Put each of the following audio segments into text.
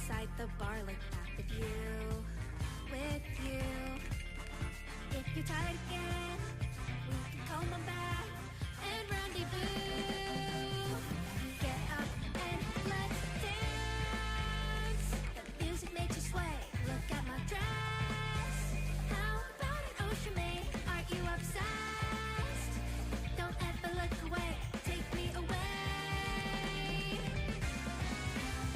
outside the bar like that with you. If you're tired again, we can come on back and rendezvous. Get up and let's dance. The music makes you sway. Look at my dress. How about an ocean maid? Aren't you obsessed? Don't ever look away. Take me away.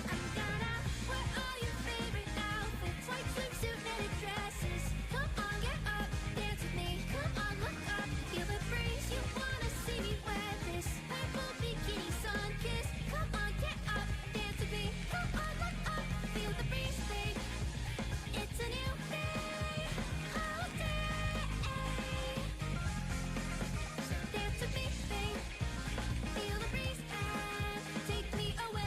I'm gonna wear all your favorite outfits, white swimsuit, knitted dresses. Come on, get up, dance with me. Come on, look up, feel the breeze. You wanna see me wear this purple bikini sun kiss. Come on, get up, dance with me. Come on, look up, feel the breeze, babe. It's a new day, all day. So dance with me, babe. Feel the breeze and take me away.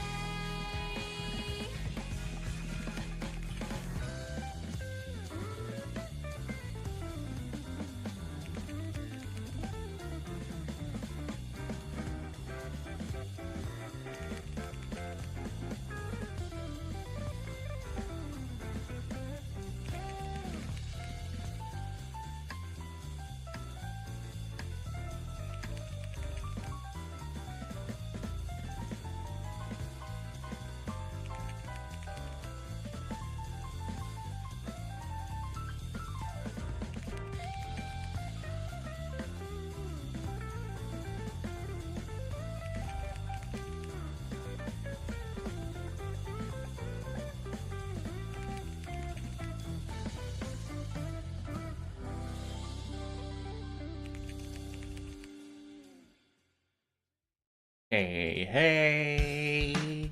Hey, hey!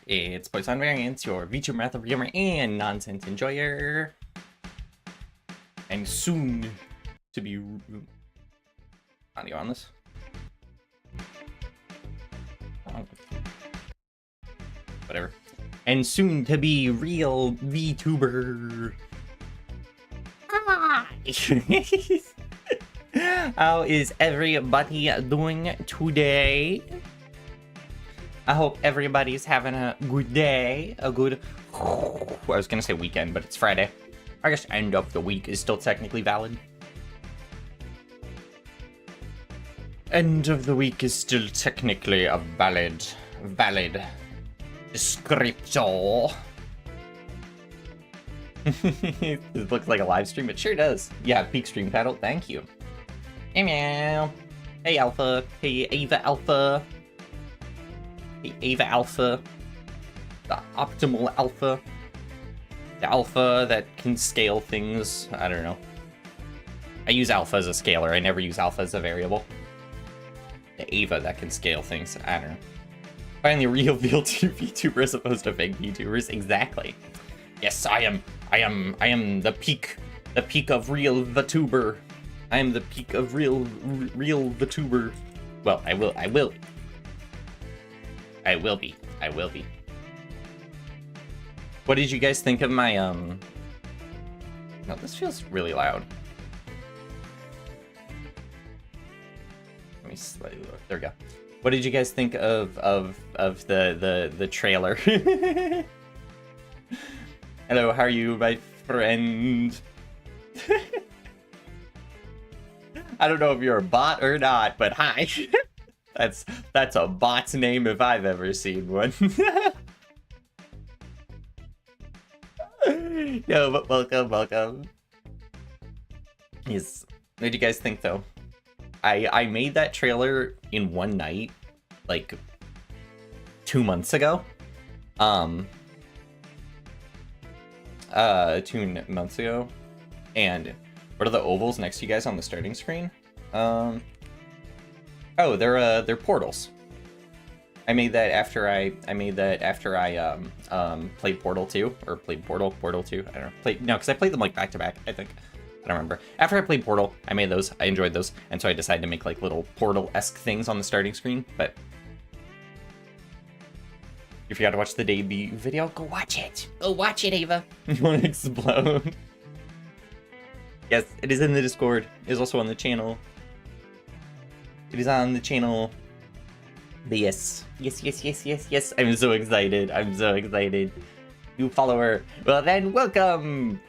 It's Poisson Variants, your VTuber math gamer and nonsense enjoyer. And soon to be... audio on this? Oh. Whatever. And soon to be real VTuber. Ah! How is everybody doing today? I hope everybody's having a good day, a good... I was gonna say weekend, but it's Friday. I guess end of the week is still technically valid. End of the week is still technically a valid descriptor. It looks like a live stream, it sure does. Yeah, peak stream title, thank you. Hey meow. Hey Alpha. Hey Ava Alpha. Hey Ava Alpha. The optimal Alpha. The Alpha that can scale things. I don't know. I use Alpha as a scalar. I never use Alpha as a variable. The Ava that can scale things. I don't know. Finally real VTuber as opposed to fake VTubers. Exactly. Yes, I am the peak of real VTuber. I am the peak of real VTuber. Well, I will be. What did you guys think of my, No, this feels really loud. Let me slightly lower. There we go. What did you guys think of the trailer? Hello, how are you, my friend? I don't know if you're a bot or not, but hi. That's a bot's name if I've ever seen one. No, but welcome. Yes. What did you guys think though? I made that trailer in one night, like 2 months ago. 2 months ago, and what are the ovals next to you guys on the starting screen? Oh, they're portals. I made that after I played Portal 2 or played Portal 2. I don't know. Because I played them like back to back. I think I don't remember. After I played Portal, I made those. I enjoyed those, and so I decided to make like little Portal-esque things on the starting screen. But if you got to watch the debut video, go watch it. Go watch it, Ava. You want to explode? Yes, it is in the Discord. It is also on the channel. It is on the channel. But yes. Yes. I'm so excited. New follower. Well then, welcome.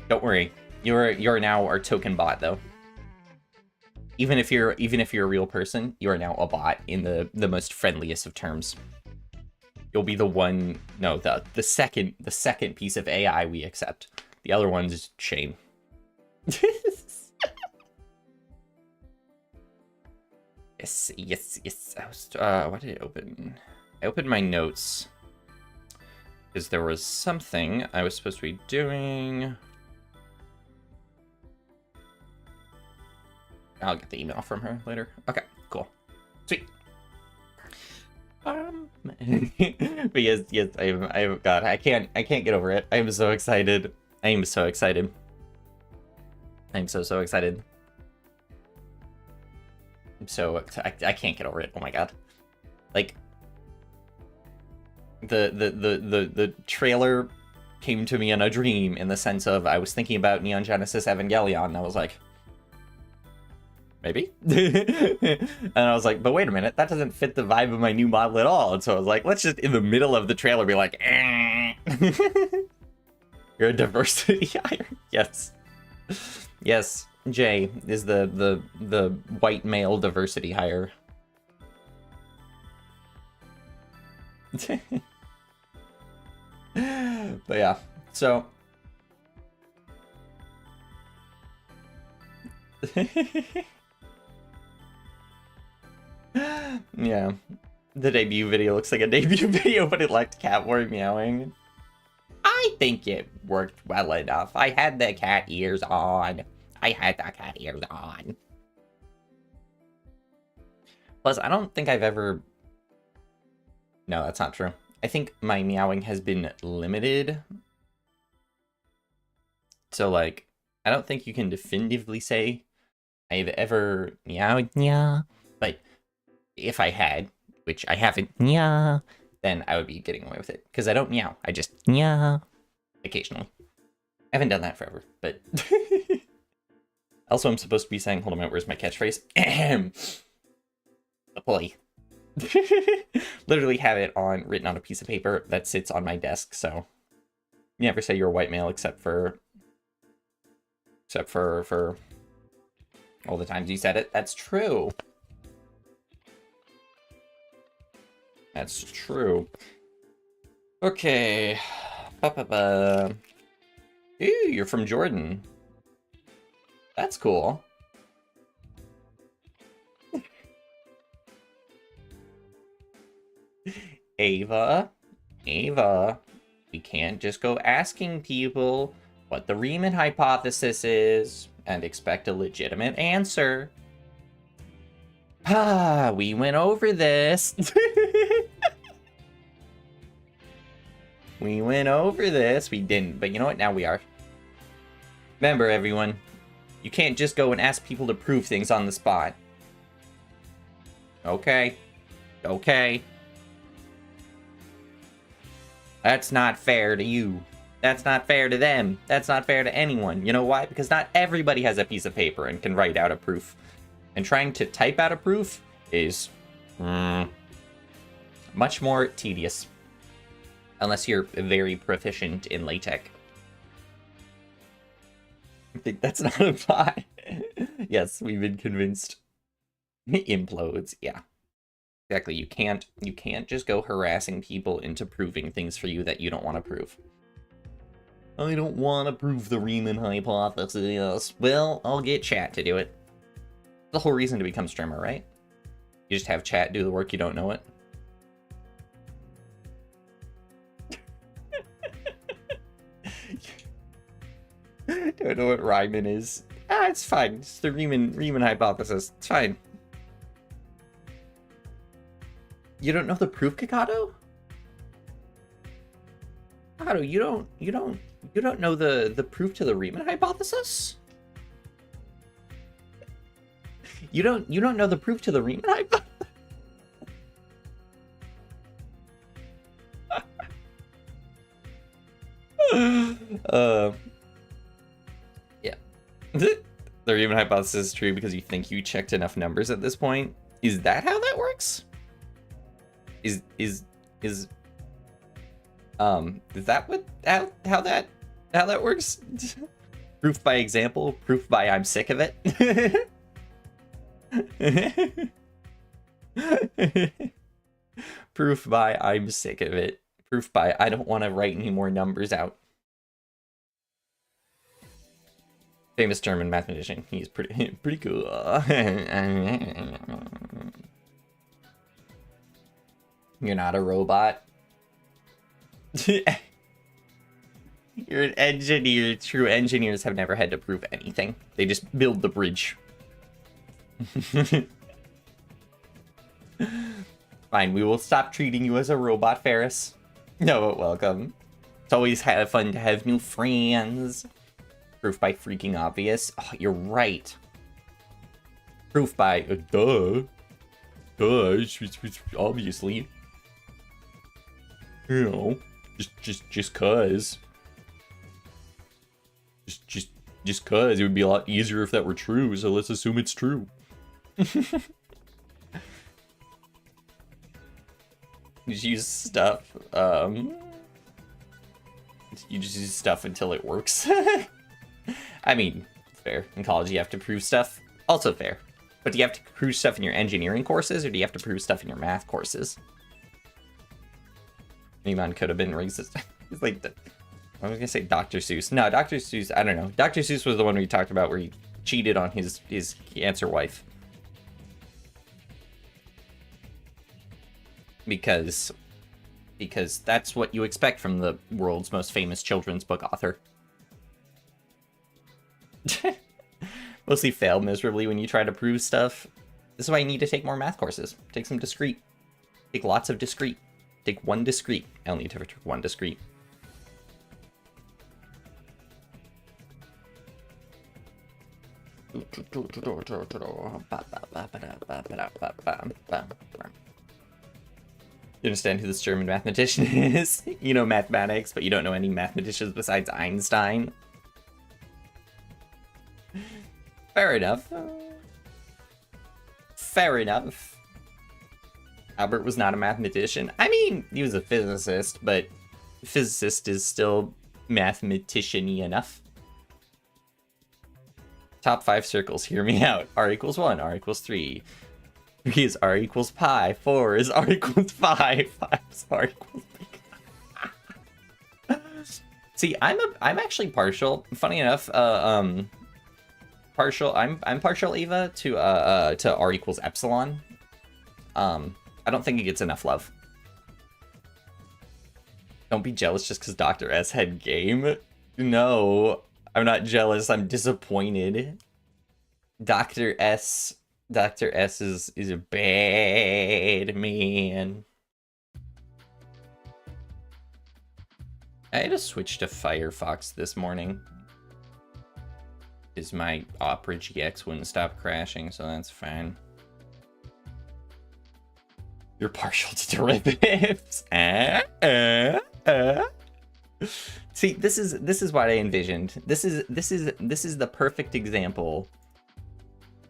Don't worry. You're now our token bot though. Even if you're a real person, you are now a bot in the most friendliest of terms. You'll be the one. No, the second piece of AI we accept. The other one's shame. Yes. I was, what did I open? I opened my notes because there was something I was supposed to be doing. I'll get the email from her later. Okay, cool, sweet. But yes, God, I can't get over it. I am so excited. I'm so excited. I can't get over it. Oh my God. Like the trailer came to me in a dream, in the sense of I was thinking about Neon Genesis Evangelion and I was like, maybe? And I was like, but wait a minute, that doesn't fit the vibe of my new model at all. And so I was like, let's just in the middle of the trailer be like, You're a diversity hire. Yes. Jay is the white male diversity hire. But yeah, so yeah, the debut video looks like a debut video, but it lacked cat word meowing. I think it worked well enough. I had the cat ears on. Plus, I don't think I've ever... No, that's not true. I think my meowing has been limited. So, like, I don't think you can definitively say I've ever meowed, yeah. But if I had, which I haven't, yeah, then I would be getting away with it. Because I don't meow, I just, yeah, occasionally. I haven't done that forever, but... Also, I'm supposed to be saying, hold on a minute, where's my catchphrase? Ahem. Boy. Literally have it written on a piece of paper that sits on my desk, so you never say you're a white male except for all the times you said it. That's true. Okay. Ooh, you're from Jordan. That's cool. Ava, we can't just go asking people what the Riemann hypothesis is and expect a legitimate answer. We went over this. We didn't, but you know what? Now we are. Remember, everyone, you can't just go and ask people to prove things on the spot. Okay. That's not fair to you. That's not fair to them. That's not fair to anyone. You know why? Because not everybody has a piece of paper and can write out a proof. And trying to type out a proof is much more tedious. Unless you're very proficient in LaTeX. I think that's not a pie. Yes, we've been convinced. Implodes, yeah. Exactly, you can't just go harassing people into proving things for you that you don't want to prove. I don't want to prove the Riemann hypothesis. Well, I'll get chat to do it. The whole reason to become streamer, right? You just have chat do the work, you don't know it. Don't know what Riemann is. It's fine. It's the Riemann hypothesis. It's fine. You don't know the proof, Kakato? Kakato, you don't know the proof to the Riemann hypothesis? You don't know the proof to the Riemann hypothesis? Yeah. The Riemann hypothesis is true because you think you checked enough numbers at this point. Is that how that works? Is that what how that works? Proof by example, proof by I'm sick of it. Proof by I'm sick of it. Proof by I don't want to write any more numbers out. Famous German mathematician. He's pretty cool. You're not a robot. You're an engineer. True engineers have never had to prove anything. They just build the bridge. Fine, we will stop treating you as a robot, Ferris. No, but welcome. It's always fun to have new friends. Proof by freaking obvious. Oh, you're right. Proof by duh, obviously. You know, just cause. Just cause. It would be a lot easier if that were true, so let's assume it's true. You just use stuff. You just use stuff until it works. I mean, fair. In college, you have to prove stuff. Also fair. But do you have to prove stuff in your engineering courses, or do you have to prove stuff in your math courses? Anyone could have been racist. It's like, I was gonna say Dr. Seuss. No, Dr. Seuss, I don't know. Dr. Seuss was the one we talked about where he cheated on his cancer wife. Because that's what you expect from the world's most famous children's book author. Mostly fail miserably when you try to prove stuff. This is why you need to take more math courses. Take some discrete. Take lots of discrete. Take one discrete. I only need to take one discrete. You understand who this German mathematician is? You know mathematics, but you don't know any mathematicians besides Einstein. Fair enough. Fair enough. Albert was not a mathematician. I mean, he was a physicist, but physicist is still mathematician-y enough. Top 5 circles, hear me out. R equals 1, R equals 3. 3 is R equals pi. 4 is R equals 5. 5 is R equals pi. See, I'm actually partial. Funny enough, partial. I'm partial, Eva, to R equals epsilon. I don't think it gets enough love. Don't be jealous just because Dr. S had game. No, I'm not jealous. I'm disappointed. Dr. S is a bad man. I had to switch to Firefox this morning. Because my Opera GX wouldn't stop crashing, so that's fine. You're partial to derivatives. See, this is what I envisioned. This is the perfect example.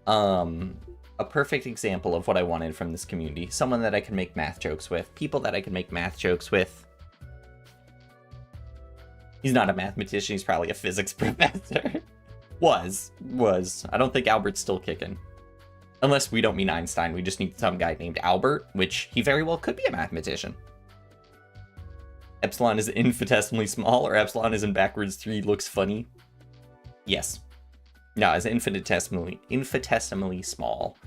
A perfect example of what I wanted from this community. Someone that I can make math jokes with. People that I can make math jokes with. He's not a mathematician, he's probably a physics professor. Was. I don't think Albert's still kicking. Unless we don't mean Einstein, we just need some guy named Albert, which he very well could be a mathematician. Epsilon is infinitesimally small, or epsilon is in backwards 3 looks funny. Yes. No, it's infinitesimally small.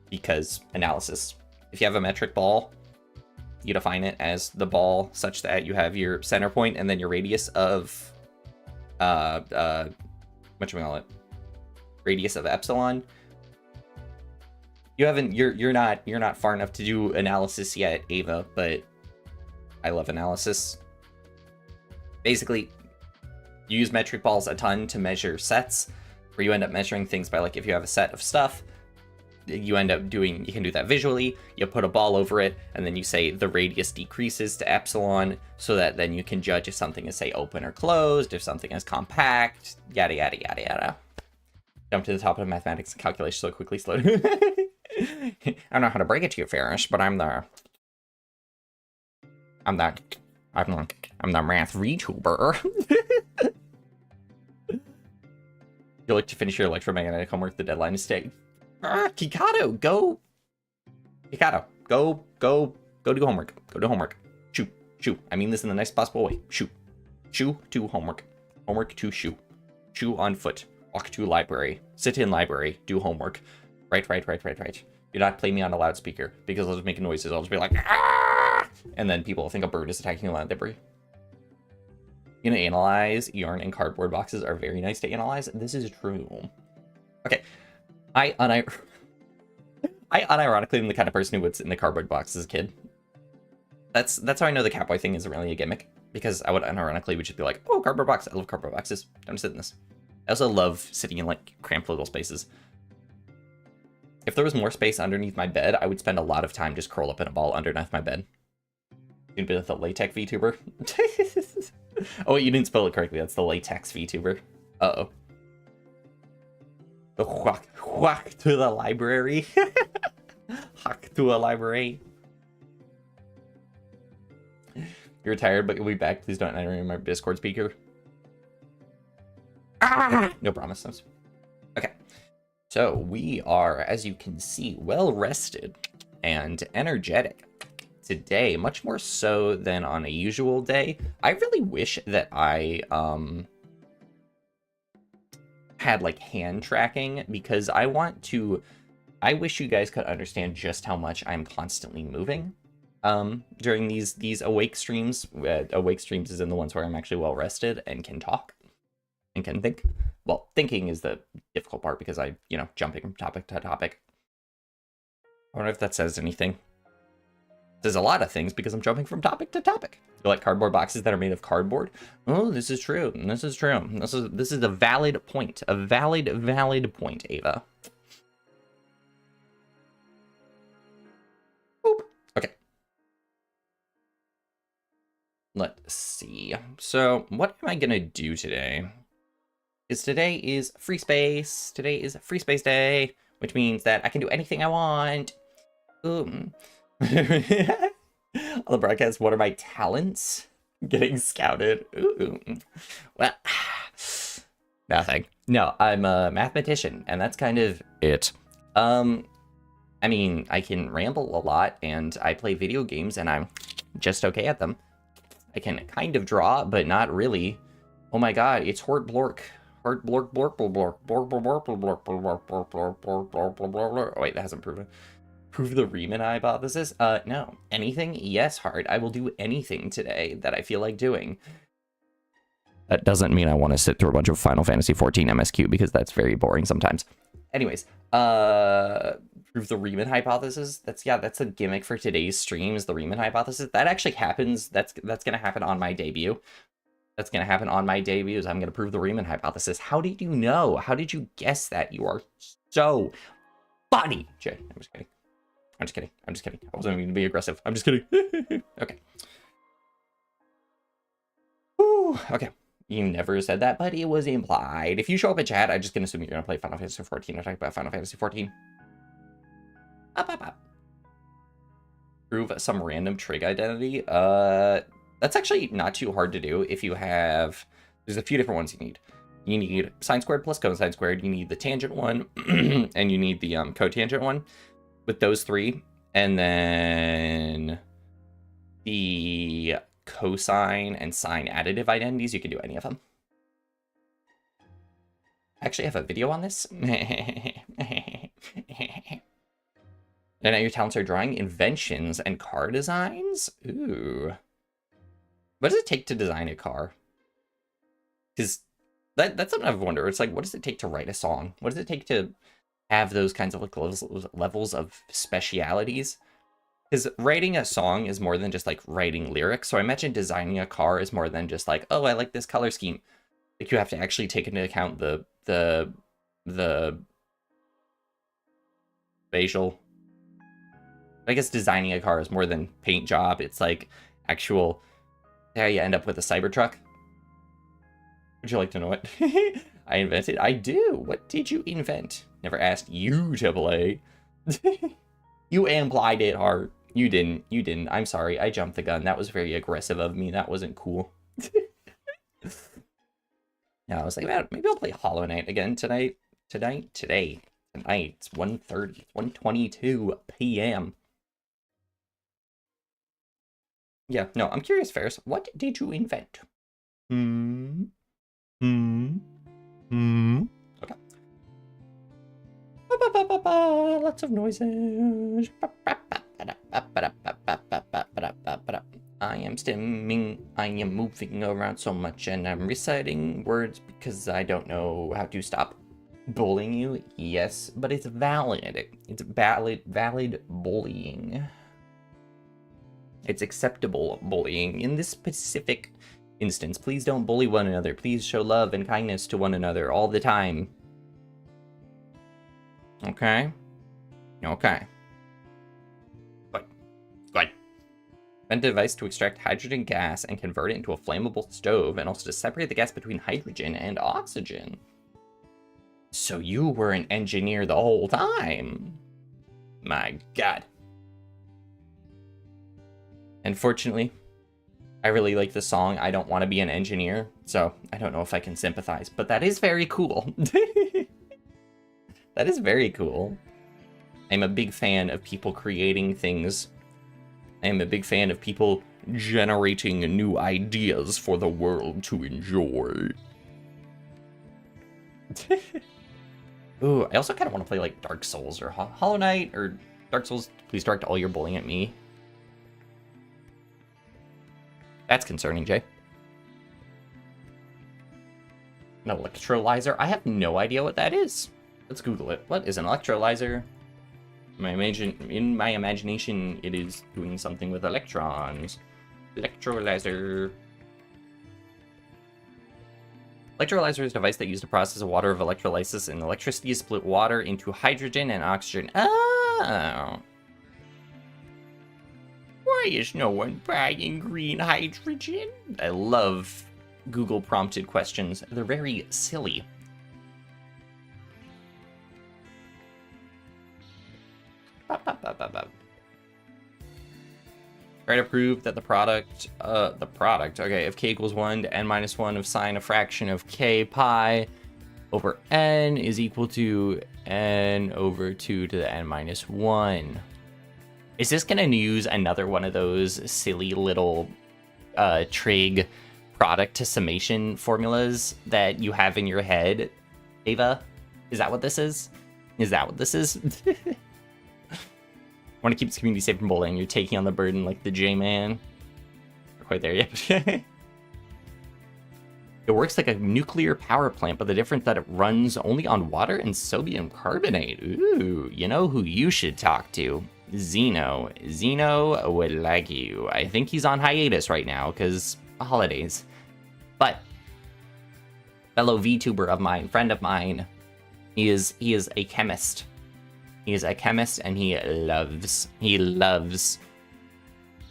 Because analysis. If you have a metric ball, you define it as the ball such that you have your center point and then your radius of whatchamacallit? Radius of epsilon. You're not far enough to do analysis yet, Ava, but I love analysis. Basically, you use metric balls a ton to measure sets, where you end up measuring things by, like, if you have a set of stuff, you can do that visually, you put a ball over it, and then you say the radius decreases to epsilon, so that then you can judge if something is, say, open or closed, if something is compact, yada yada yada yada. Jump to the top of mathematics and calculation so quickly, slow. I don't know how to break it to you, Ferris, but I'm there. I'm the math VTuber. You'll like to finish your electromagnetic homework. The deadline is today. Kikado, go. Kikado, go do homework. Go do homework. Shoo. I mean this in the nicest possible way. Shoo to homework. Homework to shoo. Shoo on foot. Walk to library. Sit in library. Do homework. Right. Do not play me on a loudspeaker because I'll just make noises. I'll just be like, ah! And then people will think a bird is attacking a land debris. You know, analyze yarn and cardboard boxes are very nice to analyze. This is true. Okay. I unironically am the kind of person who would sit in the cardboard box as a kid. That's how I know the Catboy thing isn't really a gimmick. Because I would unironically would just be like, oh, cardboard box. I love cardboard boxes. Time to sit in this. I also love sitting in like cramped little spaces. If there was more space underneath my bed, I would spend a lot of time just curl up in a ball underneath my bed. You'd be the latex VTuber. Oh, wait, you didn't spell it correctly. That's the latex VTuber. Uh-oh. The whack to the library. Hack to a library. You're tired, but you'll be back. Please don't enter in my Discord speaker. Ah! No promises. Okay. So we are, as you can see, well rested and energetic today, much more so than on a usual day. I really wish that I had like hand tracking because I wish you guys could understand just how much I'm constantly moving during these awake streams. Awake streams is in the ones where I'm actually well rested and can talk and can think. Well, thinking is the difficult part because I, jumping from topic to topic. I wonder if that says anything. It says a lot of things because I'm jumping from topic to topic. You like cardboard boxes that are made of cardboard? Oh, this is true. This is true. This is a valid point. A valid point, Ava. Boop. Okay. Let's see. So, what am I gonna do today? Today is free space. Today is free space day, which means that I can do anything I want. On the broadcast, what are my talents? Getting scouted. Ooh. Well, nothing. No, I'm a mathematician, and that's kind of it. I mean, I can ramble a lot, and I play video games, and I'm just okay at them. I can kind of draw, but not really. Oh my god, it's Hort Blork. Hort Blork Blork Blork Blork Blork Blork Blork Blork Blork Blork Blork Blork Blork. Oh wait, that hasn't proven. Prove the Riemann hypothesis? No. Anything? Yes, Hart. I will do anything today that I feel like doing. That doesn't mean I want to sit through a bunch of Final Fantasy XIV MSQ because that's very boring sometimes. Anyways, prove the Riemann hypothesis. That's a gimmick for today's stream is the Riemann hypothesis. That actually happens. That's gonna happen on my debut. That's gonna happen on my debut. Is I'm gonna prove the Riemann hypothesis. How did you know? How did you guess that? You are so funny. Jay, I'm just kidding. I'm just kidding. I wasn't even gonna be aggressive. I'm just kidding. Okay. Whew, okay. You never said that, but it was implied. If you show up in chat, I'm just gonna assume you're gonna play Final Fantasy XIV or talk about Final Fantasy XIV. Up. Prove some random trig identity. That's actually not too hard to do if you have... There's a few different ones you need. You need sine squared plus cosine squared. You need the tangent one, and you need the cotangent one. With those three, and then the cosine and sine additive identities, you can do any of them. I actually have a video on this. And now your talents are drawing, inventions, and car designs. Ooh. What does it take to design a car? Because that's something I've wondered. It's like, what does it take to write a song? What does it take to have those kinds of like levels of specialities? Because writing a song is more than just like writing lyrics. So I imagine designing a car is more than just like, oh, I like this color scheme. Like you have to actually take into account the facial. I guess designing a car is more than paint job. It's like actual. How you end up with a Cybertruck. Would you like to know it? I invented. I do. What did you invent? Never asked you to play. You implied it hard. You didn't. You didn't. I'm sorry. I jumped the gun. That was very aggressive of me. That wasn't cool. Yeah, I was like, man, maybe I'll play Hollow Knight again tonight. Tonight? Today. Tonight. It's 1:30. 1:22 p.m. Yeah, no, I'm curious, Ferris. What did you invent? Okay. Lots of noises. I am stimming, I am moving around so much, and I'm reciting words because I don't know how to stop bullying you. Yes, but it's valid. It's valid bullying. It's acceptable bullying. In this specific instance, please don't bully one another. Please show love and kindness to one another all the time. Okay? Okay. Good. Invent a device to extract hydrogen gas and convert it into a flammable stove, and also to separate the gas between hydrogen and oxygen. So you were an engineer the whole time. My God. Unfortunately, I really like the song I Don't Want to Be an Engineer, so I don't know if I can sympathize, but that is very cool. That is very cool. I'm a big fan of people creating things. I am a big fan of people generating new ideas for the world to enjoy. Ooh, I also kind of want to play like Dark Souls or Hollow Knight or Dark Souls. Please direct all your bullying at me. That's concerning, Jay. An electrolyzer? I have no idea what that is. Let's Google it. What is an electrolyzer? In my imagination, it is doing something with electrons. Electrolyzer. Electrolyzer is a device that used to process a water of electrolysis and electricity to split water into hydrogen and oxygen. Oh. Why is no one buying green hydrogen? I love Google prompted questions. They're very silly. Try to prove that the product, okay, if k equals 1 to n minus 1 of sine a fraction of k pi over n is equal to n over 2 to the n minus 1. Is this going to use another one of those silly little trig product to summation formulas that you have in your head, Ava? Is that what this is? Is that what this is? Want to keep this community safe from bullying. You're taking on the burden like the J-Man. Not quite there yet. It works like a nuclear power plant, but the difference that it runs only on water and sodium carbonate. Ooh, you know who you should talk to? Zeno. Zeno would like you. I think he's on hiatus right now because holidays. But fellow VTuber of mine, friend of mine, he is a chemist. He is a chemist and he loves.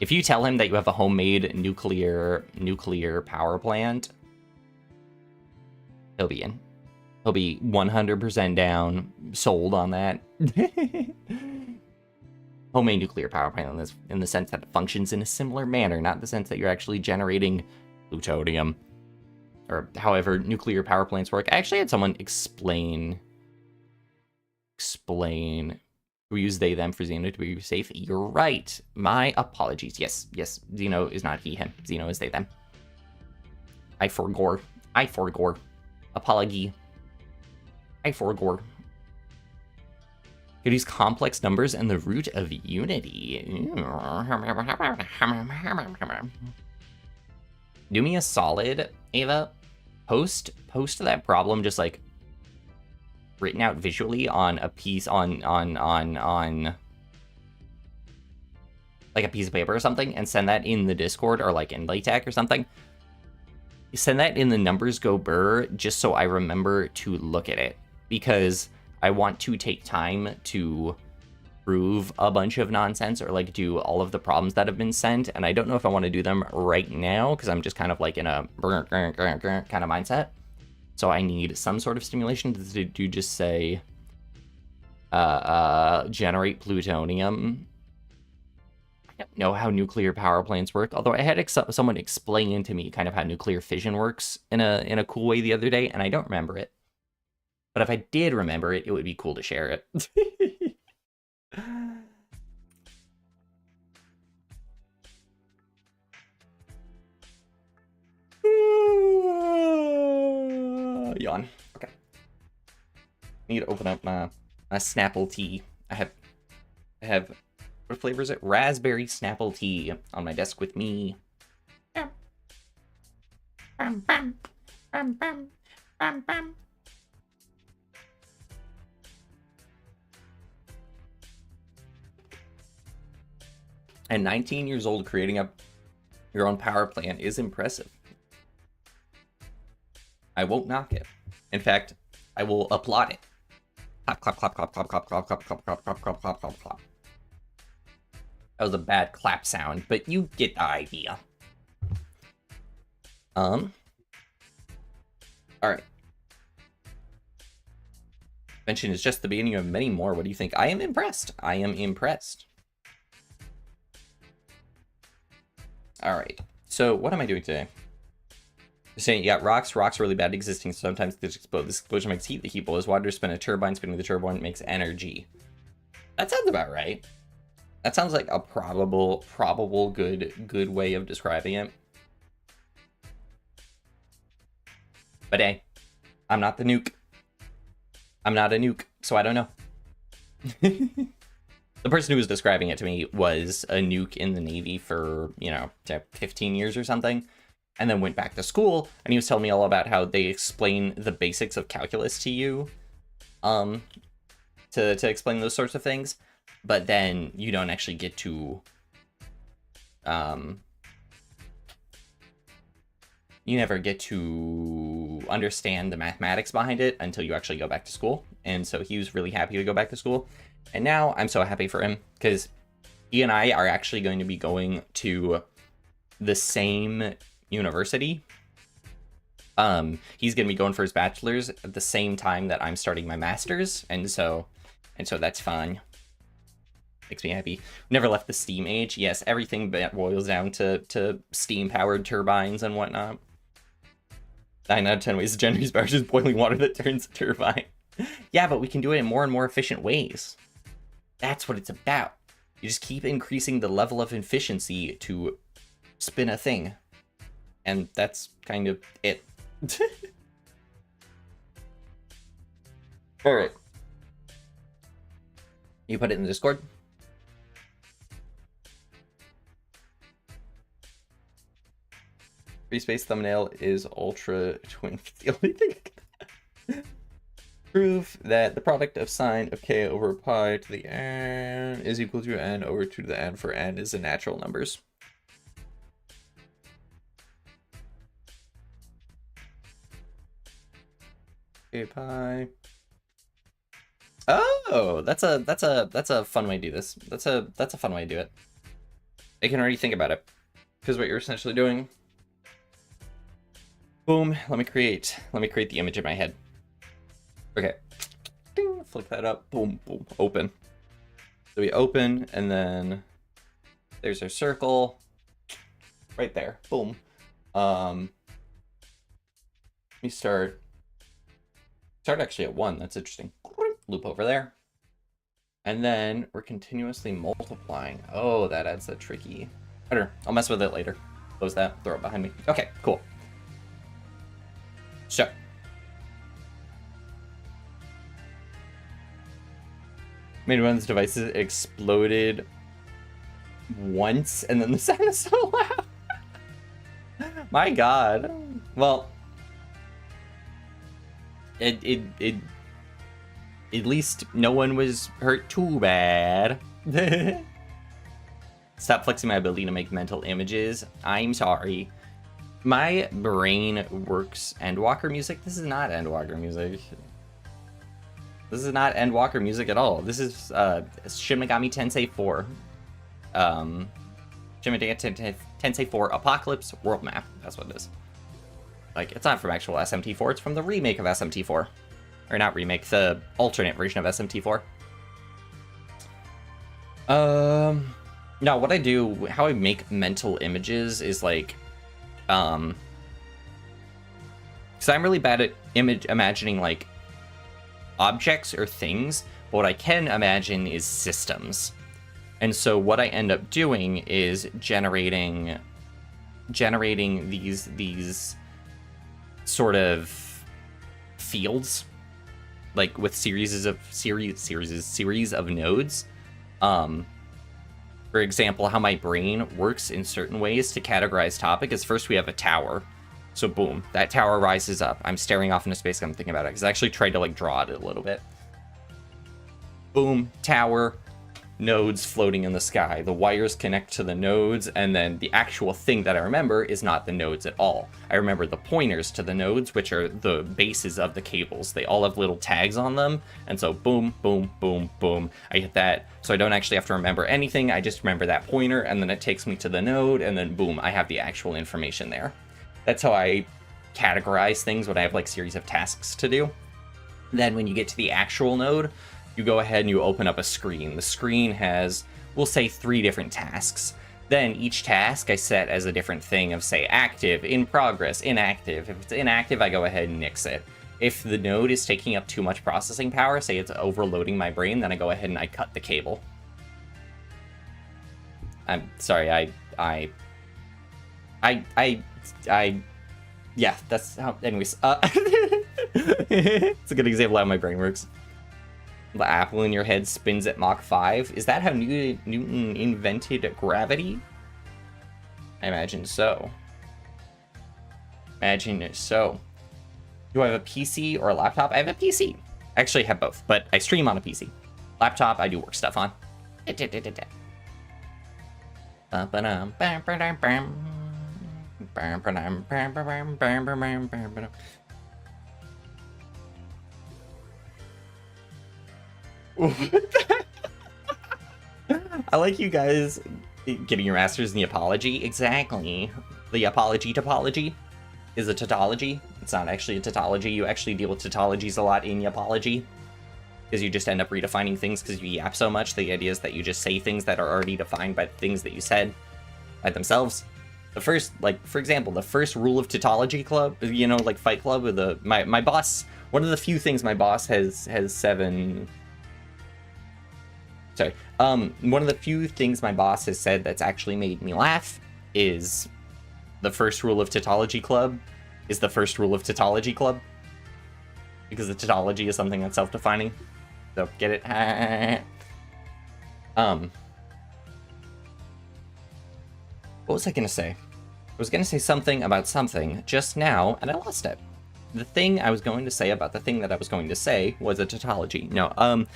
If you tell him that you have a homemade nuclear power plant, he'll be in. He'll be 100% down, sold on that. Homemade nuclear power plant in the sense that it functions in a similar manner, not the sense that you're actually generating plutonium or however nuclear power plants work. I actually had someone explain. We use they, them for Zeno to be safe. You're right. My apologies. Yes. Zeno is not he, him. Zeno is they, them. I forgore. Apology. I forgore. Could use complex numbers and the root of unity. Do me a solid, Ava. Post that problem just like written out visually on a piece on like a piece of paper or something, and send that in the Discord or like in LaTeX or something. Send that in the numbers go burr just so I remember to look at it, because I want to take time to prove a bunch of nonsense or like do all of the problems that have been sent, and I don't know if I want to do them right now because I'm just kind of like in a kind of mindset. So I need some sort of stimulation to do just say, generate plutonium don't know how nuclear power plants work, although I had someone explain to me kind of how nuclear fission works in a cool way the other day, and I don't remember it. But if I did remember it, it would be cool to share it. Yawn. Okay. Need to open up my Snapple tea. I have what flavor is it? Raspberry Snapple tea on my desk with me. Bam, bam, bam, bam, bam, bam. And 19 years old, creating your own power plant is impressive. I won't knock it. In fact, I will applaud it. Clap, clap, clap, clap, clap, clap, clap, clap, clap, clap, clap, clap, clap, clap, clap. That was a bad clap sound, but you get the idea. Alright. Mention is just the beginning of many more. What do you think? I am impressed. I am impressed. Alright. So, what am I doing today? You're saying you got rocks. Rocks are really bad at existing, so sometimes this explosion makes heat. The heat boils water, spin a turbine. Spinning the turbine makes energy. That sounds about right. That sounds like a probable good way of describing it. But hey, I'm not the nuke. I'm not a nuke, so I don't know. The person who was describing it to me was a nuke in the Navy for, 15 years or something, and then went back to school, and he was telling me all about how they explain the basics of calculus to you, to explain those sorts of things, but then you don't actually get to, you never get to understand the mathematics behind it until you actually go back to school. And so he was really happy to go back to school. And now I'm so happy for him because he and I are actually going to be going to the same university. He's going to be going for his bachelor's at the same time that I'm starting my master's. And so that's fun. Makes me happy. Never left the steam age. Yes, everything boils down to steam-powered turbines and whatnot. 9 out of 10 ways to generate power is boiling water that turns a turbine. Yeah, but we can do it in more and more efficient ways. That's what it's about. You just keep increasing the level of efficiency to spin a thing. And that's kind of it. Alright. You put it in the Discord? Free space thumbnail is ultra twin. The only thing. Prove that the product of sine of k over pi to the n is equal to n over 2 to the n for n is in natural numbers. K pi. Oh, that's a fun way to do this. That's a fun way to do it. I can already think about it. Because what you're essentially doing. Boom. Let me create the image in my head. Okay. Ding, flick that up. Boom, boom. Open. So we open, and then there's our circle. Right there. Boom. Let me start actually at 1. That's interesting. Loop over there. And then we're continuously multiplying. Oh, that adds that tricky. I don't know. I'll mess with it later. Close that. Throw it behind me. Okay, cool. So. Made one of these devices exploded once, and then the sound is so loud. My God. Well, at least no one was hurt too bad. Stop flexing my ability to make mental images. I'm sorry. My brain works Endwalker music. This is not Endwalker music. This is not Endwalker music at all. This is Shin Megami Tensei 4. Shin Megami Tensei 4 Apocalypse World Map. That's what it is. Like, it's not from actual SMT4. It's from the remake of SMT4. Or not remake, the alternate version of SMT4. No, what I do, how I make mental images is like, because I'm really bad at imagining like objects or things, but what I can imagine is systems. And so what I end up doing is generating these sort of fields, like with series of nodes. For example, how my brain works in certain ways to categorize topic is first we have a tower. So boom, that tower rises up. I'm staring off into space. I'm thinking about it because I actually tried to like draw it a little bit. Boom, tower, nodes floating in the sky. The wires connect to the nodes, and then the actual thing that I remember is not the nodes at all. I remember the pointers to the nodes, which are the bases of the cables. They all have little tags on them, and so boom, boom, boom, boom. I hit that, so I don't actually have to remember anything. I just remember that pointer, and then it takes me to the node, and then boom, I have the actual information there. That's how I categorize things when I have like series of tasks to do. Then when you get to the actual node, you go ahead and you open up a screen. The screen has, we'll say, 3 different tasks. Then each task I set as a different thing of, say, active, in progress, inactive. If it's inactive, I go ahead and nix it. If the node is taking up too much processing power, say it's overloading my brain, then I go ahead and I cut the cable. I'm sorry, yeah, that's how, anyways, it's a good example of how my brain works. The apple in your head spins at Mach 5. Is that how Newton invented gravity? I imagine so. Imagine so. Do I have a PC or a laptop? I have a PC. I actually have both, but I stream on a PC. Laptop, I do work stuff on. I like you guys getting your master's in the apology. Exactly. The apology topology is a tautology. It's not actually a tautology. You actually deal with tautologies a lot in apology, because you just end up redefining things because you yap so much. The idea is that you just say things that are already defined by the things that you said by themselves. The first, like, for example, the first rule of tautology club, you know, like Fight Club, with my boss, one of the few things my boss has 7... Sorry. One of the few things my boss has said that's actually made me laugh is the first rule of tautology club is the first rule of tautology club. Because the tautology is something that's self-defining. So, get it? What was I gonna say? I was gonna say something about something just now, and I lost it. The thing I was going to say about the thing that I was going to say was a tautology. No,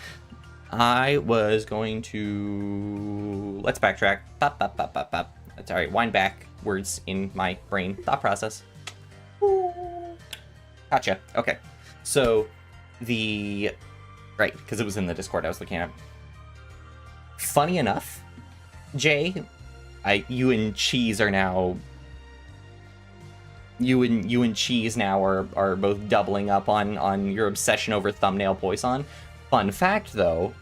I was going to... Let's backtrack. That's alright, wind backwards in my brain. Thought process. Gotcha. Okay. So, right, because it was in the Discord I was looking at. Funny enough, Jay, you and Cheese are now... You and Cheese now are both doubling up on your obsession over thumbnail Poisson. Fun fact, though,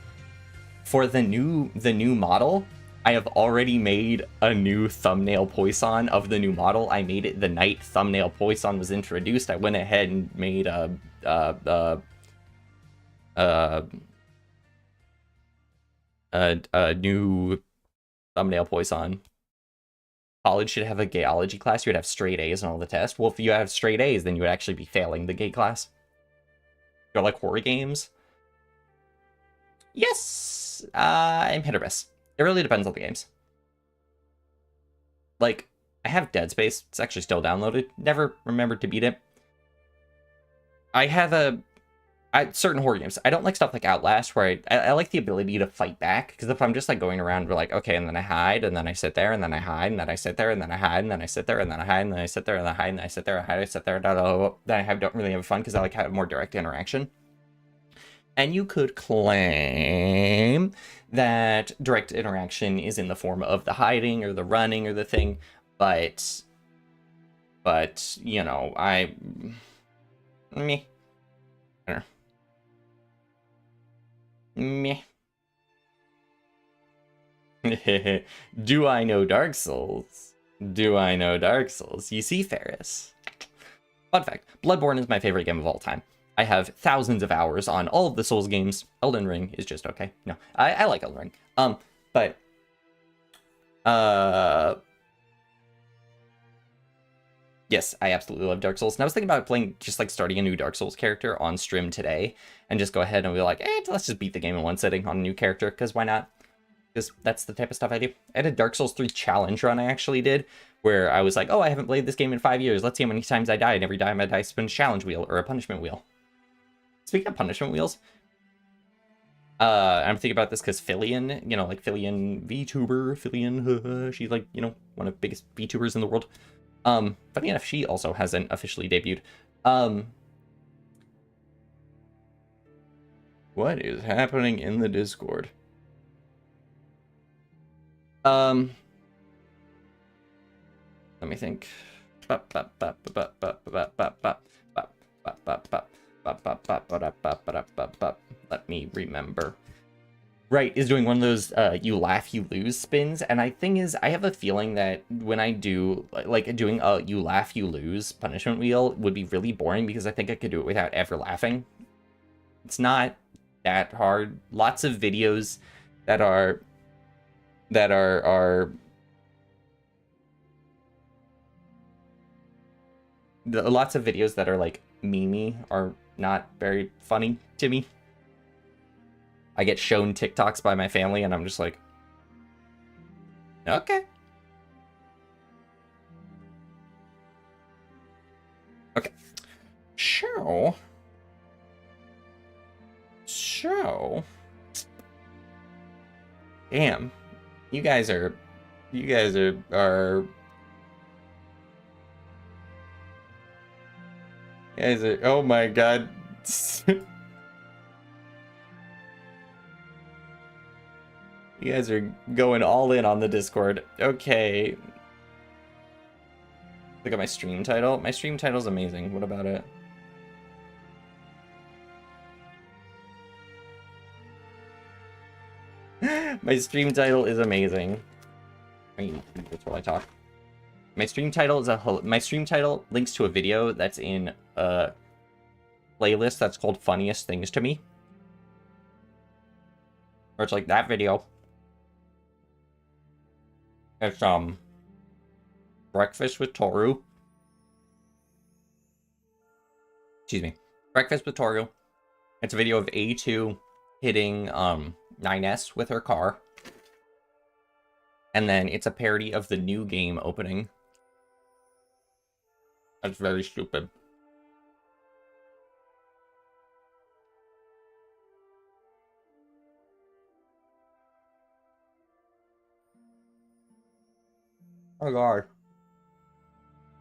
for the new model, I have already made a new thumbnail Poisson of the new model. I made it the night thumbnail Poisson was introduced. I went ahead and made a new thumbnail Poisson. College should have a gayology class. You would have straight A's on all the tests. Well, if you have straight A's, then you would actually be failing the gay class. You're like horror games. Yes, I'm hit or miss. It really depends on the games. Like, I have Dead Space. It's actually still downloaded. Never remembered to beat it. I have certain horror games. I don't like stuff like Outlast, where I like the ability to fight back. Because if I'm just like going around, we're like, okay, and then I hide, and then I sit there, and then I hide, and then I sit there, and then I hide, and then I sit there, and then I hide, and then I sit there, and then I hide, and then I sit there, and I sit there, then I don't really have fun because I like have more direct interaction. And you could claim that direct interaction is in the form of the hiding or the running or the thing, but you know, meh. Do I know Dark Souls? Do I know Dark Souls? You see, Ferris. Fun fact, Bloodborne is my favorite game of all time. I have thousands of hours on all of the Souls games. Elden Ring is just okay. No, I like Elden Ring. But yes, I absolutely love Dark Souls. And I was thinking about playing, just like starting a new Dark Souls character on stream today, and just go ahead and be like, let's just beat the game in one sitting on a new character, because why not? Because that's the type of stuff I do. I had a Dark Souls 3 challenge run I actually did, where I was like, I haven't played this game in 5 years. Let's see how many times I die, and every time I die, spin a challenge wheel or a punishment wheel. Speaking of punishment wheels, I'm thinking about this because Fillion, Fillion vtuber, Fillion, she's like, one of the biggest vtubers in the world. Funny enough, she also hasn't officially debuted. What is happening in the Discord? Let me think. Let me remember. Right, is doing one of those you laugh, you lose spins. And thing is, I have a feeling that when I do, like doing a you laugh, you lose punishment wheel would be really boring, because I think I could do it without ever laughing. It's not that hard. Lots of videos that are lots of videos that are like memey are not very funny to me. I get shown TikToks by my family and I'm just like, okay. Okay. So damn. You guys are oh my god. You guys are going all in on the Discord. Okay. Look at my stream title. My stream title's amazing. What about it? My stream title is amazing. I mean, that's while I talk. My stream title links to a video that's in a playlist that's called Funniest Things to Me. Or it's like that video. It's Breakfast with Toru. Excuse me. Breakfast with Toru. It's a video of A2 hitting 9S with her car. And then it's a parody of the new game opening. That's very stupid. Oh god.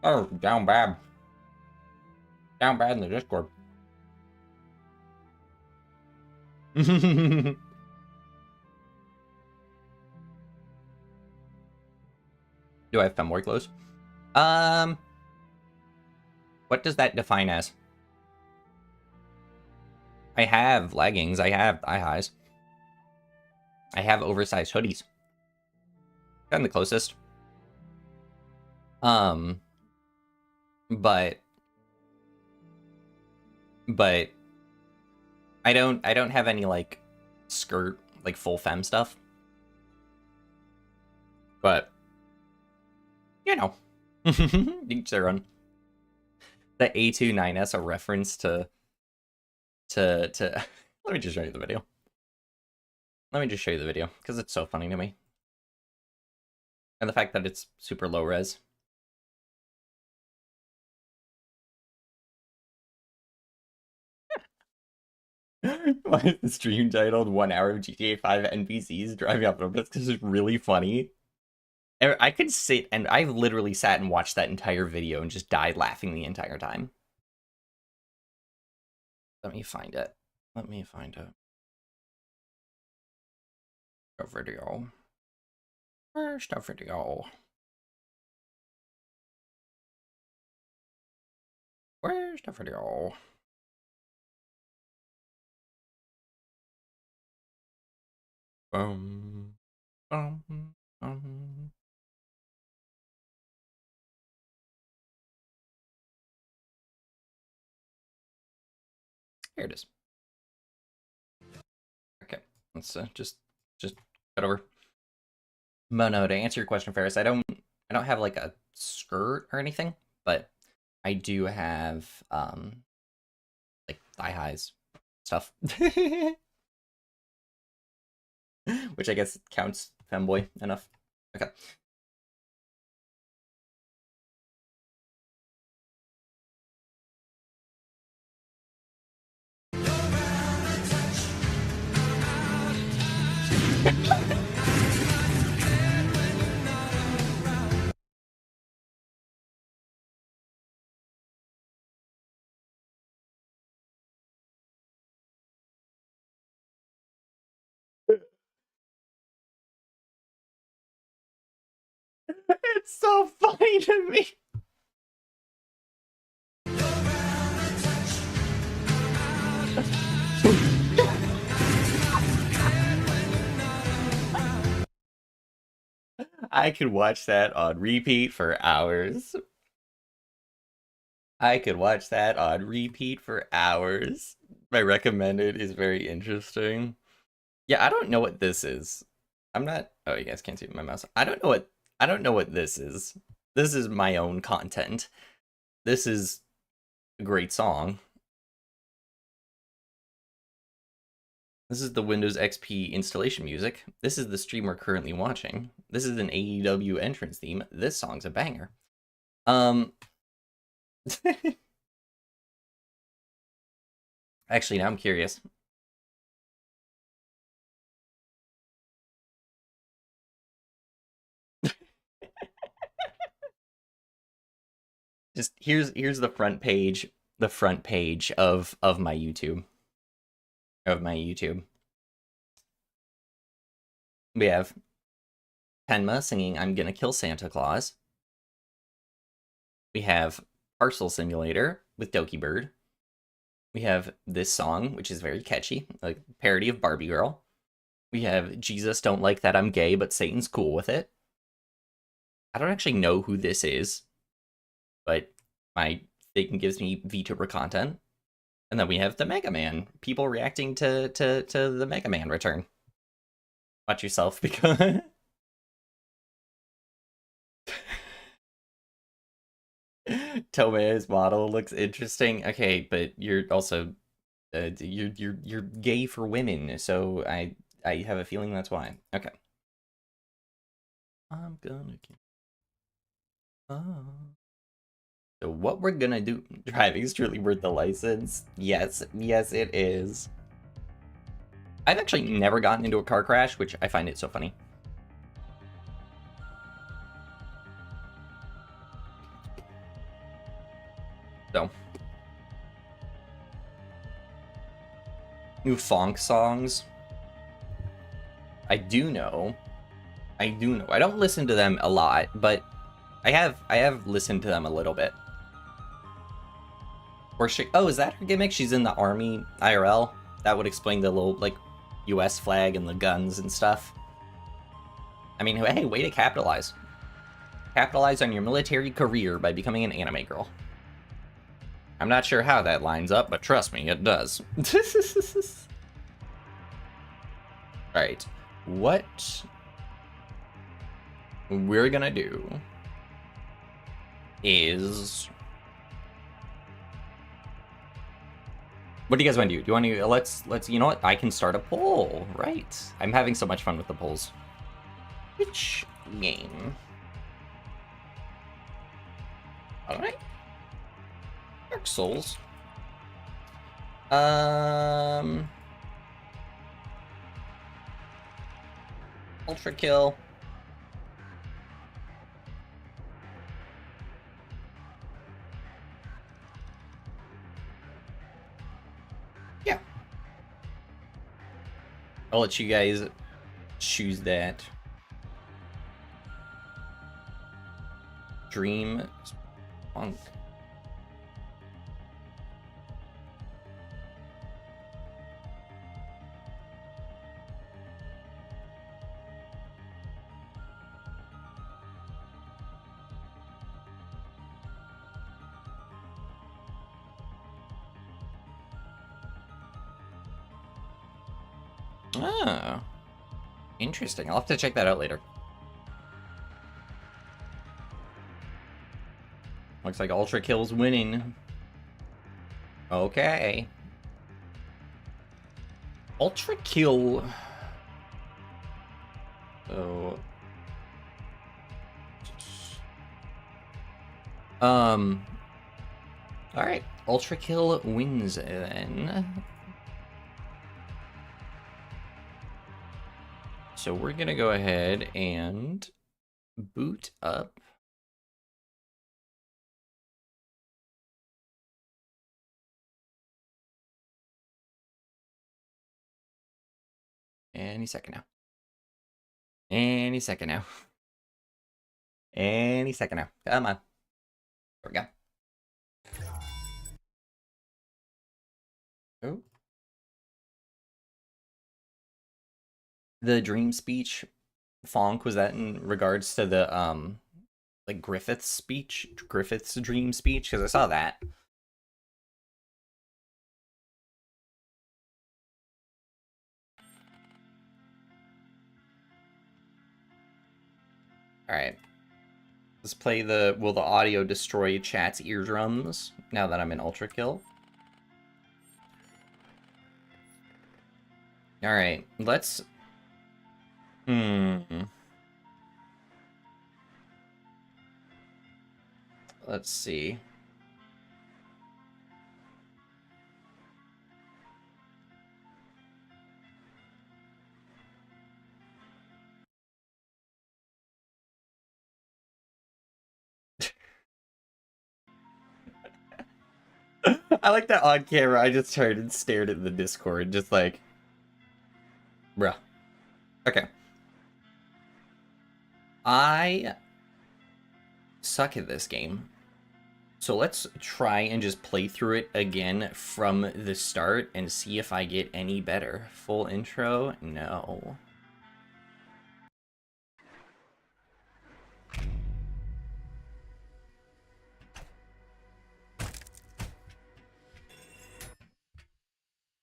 Oh, down bad. Down bad in the Discord. Do I have femboy clothes? What does that define as? I have leggings. I have thigh highs. I have oversized hoodies. Gotten the closest. But I don't have any like skirt, like full femme stuff. But you know, each their own. The A2 9S a reference to let me just show you the video. Let me just show you the video because it's so funny to me. And the fact that it's super low res. Why is the stream titled 1 hour of GTA 5 NPCs driving up robots? Because it's really funny. I could sit and I literally sat and watched that entire video and just died laughing the entire time. Let me find it. Let me find it. A video. Where's the video? Where's the video? Um, um. Here it is. Okay, let's just cut over. Mono, to answer your question, Ferris, I don't have like a skirt or anything, but I do have like thigh highs stuff. Which I guess counts femboy enough. Okay. It's so funny to me. I could watch that on repeat for hours. I could watch that on repeat for hours. My recommended is very interesting. Yeah, I don't know what this is. I'm not. Oh, you guys can't see my mouse. I don't know what this is. This is my own content. This is a great song. This is the Windows XP installation music. This is the stream we're currently watching. This is an AEW entrance theme. This song's a banger. Actually, now I'm curious. Just here's the front page, of my YouTube. We have Tenma singing "I'm Gonna Kill Santa Claus." We have Parcel Simulator with Doki Bird. We have this song, which is very catchy, a parody of Barbie Girl. We have Jesus Don't Like That I'm Gay, but Satan's Cool with It. I don't actually know who this is, but my thing gives me VTuber content. And then we have the Mega Man, people reacting to the Mega Man return. Watch yourself, because Tome's model looks interesting. Okay, but you're also you're gay for women, so I have a feeling that's why. Okay. I'm gonna keep. Oh. So what we're gonna do? Driving is truly worth the license. Yes, yes, it is. I've actually never gotten into a car crash, which I find it so funny. So, new funk songs. I do know. I don't listen to them a lot, but I have listened to them a little bit. Or oh, is that her gimmick? She's in the army IRL. That would explain the little like U.S. flag and the guns and stuff. I mean, hey, way to capitalize. Capitalize on your military career by becoming an anime girl. I'm not sure how that lines up, but trust me, it does. Alright. What we're gonna do is... What do you guys want to do? Do you want to... Let's... You know what? I can start a poll. Right. I'm having so much fun with the polls. Which game? Alright. Dark Souls. Ultra Kill. Yeah. I'll let you guys choose that. Dream Punk. Oh. Interesting. I'll have to check that out later. Looks like Ultra Kill's winning. Okay. Ultra Kill. So. Alright. Ultra Kill wins then. So we're gonna go ahead and boot up. Any second now. Any second now. Any second now. Come on. There we go. Oh. The dream speech, Fonk, was that in regards to the like Griffith's speech, Griffith's dream speech? Because I saw that. All right. Let's play the Will the Audio Destroy Chat's Eardrums now that I'm in Ultra Kill. All right, let's. Let's see. I like that on camera. I just turned and stared at the Discord, just like, bruh. Okay. I suck at this game. So let's try and just play through it again from the start and see if I get any better. Full intro? No.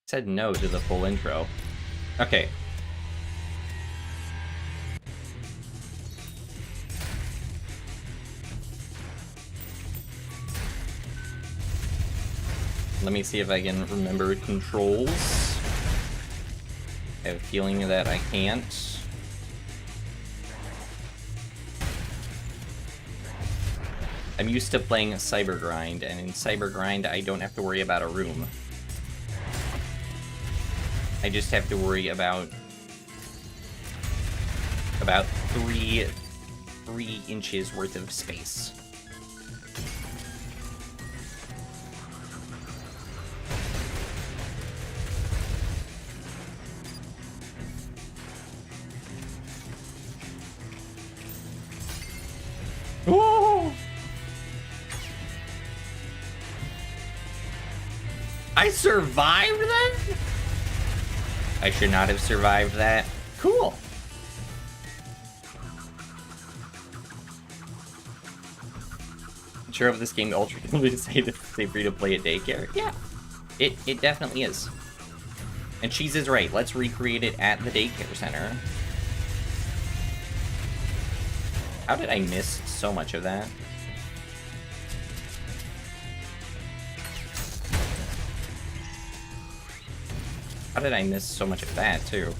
Said no to the full intro. Okay. Let me see if I can remember controls. I have a feeling that I can't. I'm used to playing Cyber Grind, and in Cyber Grind I don't have to worry about a room. I just have to worry about 3 inches worth of space. Whoa! I survived that? I should not have survived that. Cool. Sure of this game Ultra can we say that it's free to play at daycare? Yeah. It definitely is. And Cheese is right. Let's recreate it at the daycare center. How did I miss so much of that? How did I miss so much of that, too?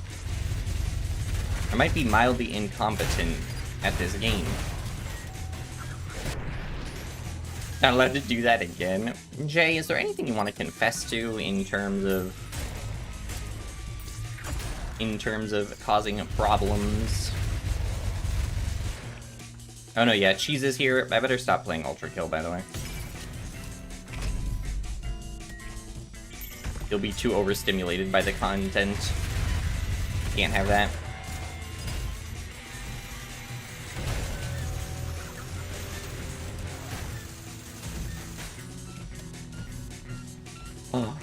I might be mildly incompetent at this game. Not allowed to do that again. Jay, is there anything you want to confess to in terms of causing problems? Oh no, yeah, Cheese is here. I better stop playing Ultra Kill, by the way. You'll be too overstimulated by the content. Can't have that. Oh.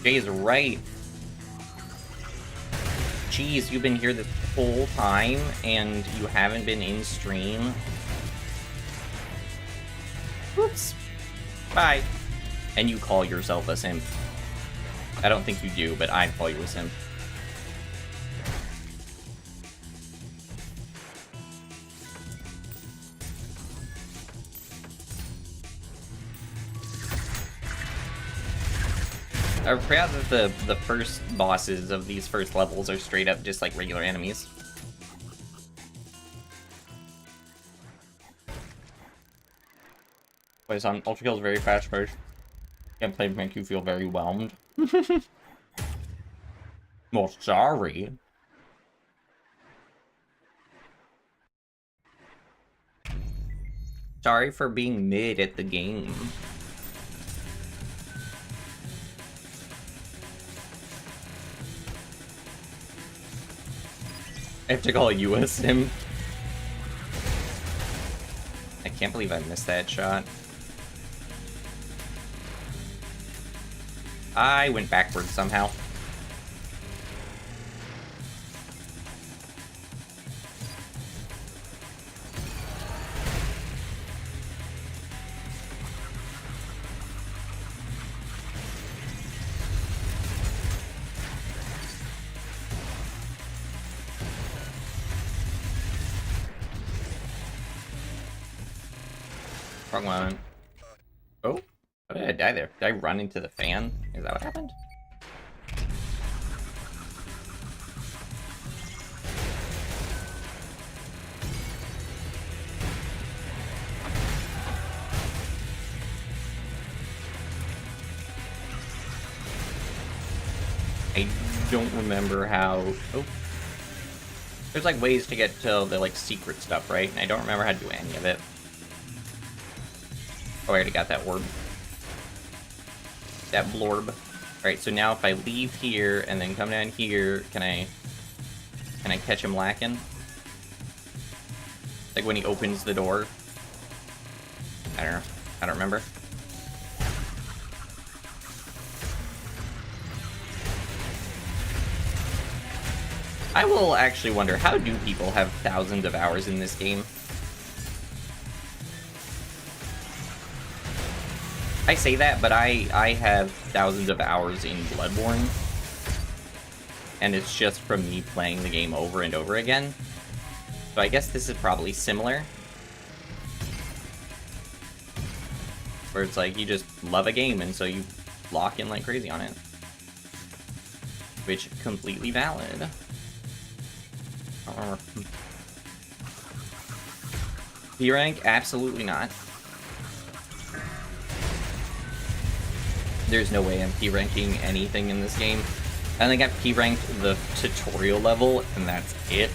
Jay is right. Jeez, you've been here the whole time and you haven't been in stream. Whoops. Bye. And you call yourself a simp. I don't think you do, but I call you a simp. I forgot that the first bosses of these first levels are straight up just like regular enemies. Poisson, Ultra Kill is very fast paced. Gameplay make you feel very whelmed. Well, sorry. Sorry for being mid at the game. I have to call you a sim. I can't believe I missed that shot. I went backwards somehow. Wrong one. Oh, how did I die there? Did I run into the fan? Is that what happened? I don't remember how... Oh. There's like ways to get to the like secret stuff, right? And I don't remember how to do any of it. Oh, I already got that orb. That blorb. Alright, so now if I leave here and then come down here, can I catch him lacking? Like when he opens the door? I don't know. I don't remember. I will actually wonder, how do people have thousands of hours in this game? I say that, but I have thousands of hours in Bloodborne. And it's just from me playing the game over and over again. So I guess this is probably similar. Where it's like, you just love a game, and so you lock in like crazy on it. Which, completely valid. P rank? Absolutely not. There's no way I'm P-ranking anything in this game. I think I've P-ranked the tutorial level, and that's it.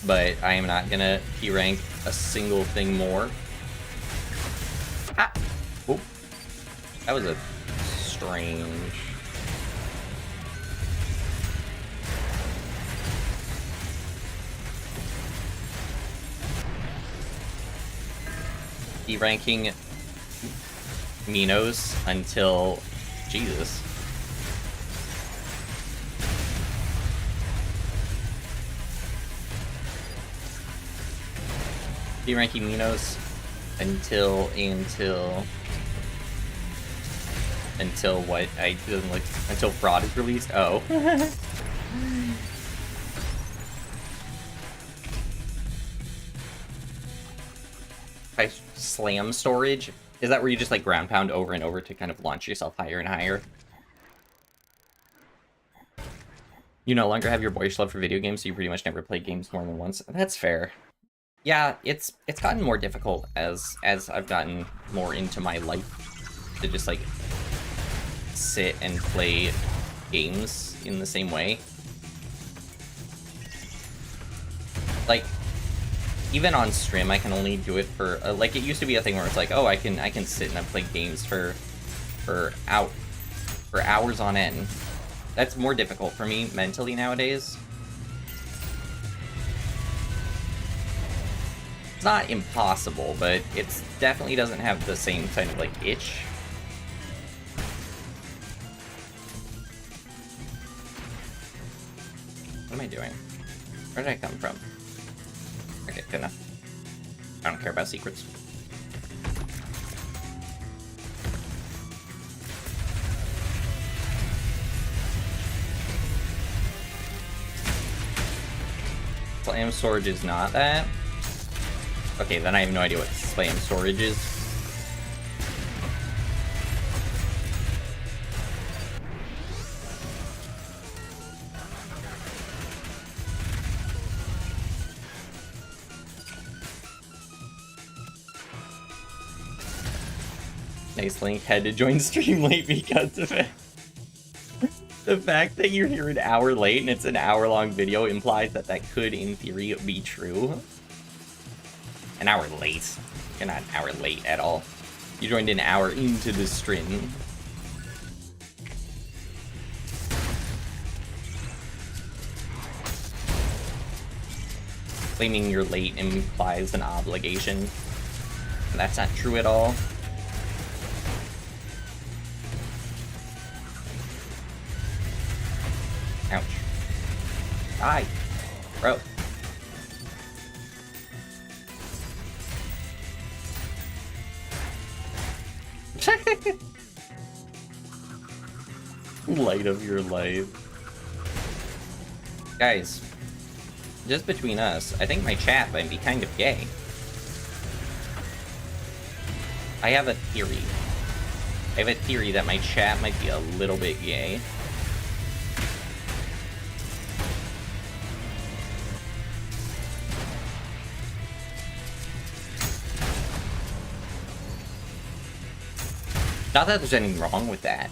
But I am not gonna P-rank a single thing more. Ah! Oh. That was a strange... Ranking Minos until Jesus. Ranking Minos until what? I doesn't look until Fraud is released. Oh. I slam storage? Is that where you just like ground pound over and over to kind of launch yourself higher and higher? You no longer have your boyish love for video games, so you pretty much never play games more than once. That's fair. Yeah, it's gotten more difficult as I've gotten more into my life to just like sit and play games in the same way. Like, even on stream, I can only do it for like, it used to be a thing where it's like, oh, I can sit and play games for hours on end. That's more difficult for me mentally nowadays. It's not impossible, but it's definitely doesn't have the same kind of like itch. What am I doing? Where did I come from? Okay, good enough. I don't care about secrets. Flame Sword is not that. Okay, then I have no idea what spam storage is. Nice Link had to join stream late because of it. The fact that you're here an hour late and it's an hour-long video implies that that could, in theory, be true. An hour late. You're not an hour late at all. You joined an hour into the stream. Claiming you're late implies an obligation. That's not true at all. Ouch. Die. Bro. Light of your life. Guys, just between us, I think my chat might be kind of gay. I have a theory. I have a theory that my chat might be a little bit gay. Not that there's anything wrong with that.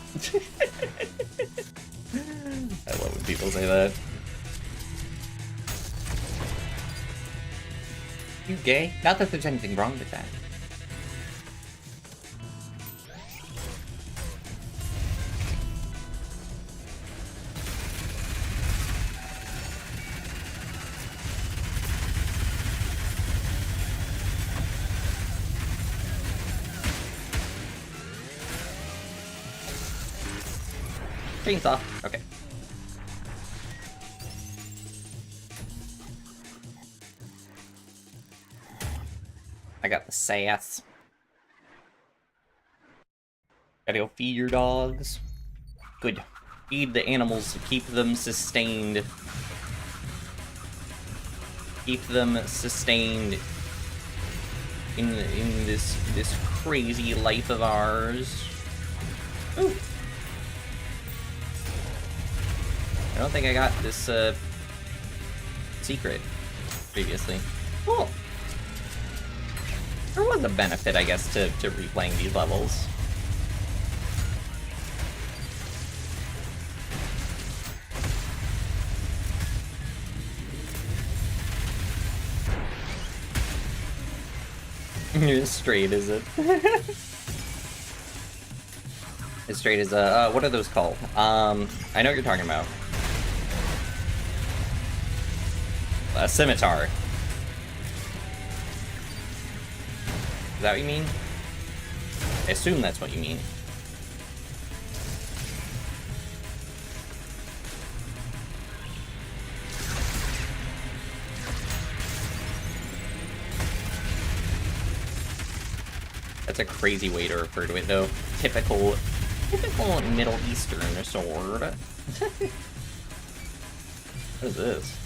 I love when people say that. You gay? Not that there's anything wrong with that. Chainsaw. Okay. I got the sass. Gotta go feed your dogs. Good. Feed the animals to keep them sustained. Keep them sustained in this crazy life of ours. Ooh. I don't think I got this secret previously. Cool. There was a benefit, I guess, to replaying these levels. You're straight, is it? As straight as what are those called? I know what you're talking about. A scimitar. Is that what you mean? I assume that's what you mean. That's a crazy way to refer to it, though. Typical Middle Eastern sword. What is this?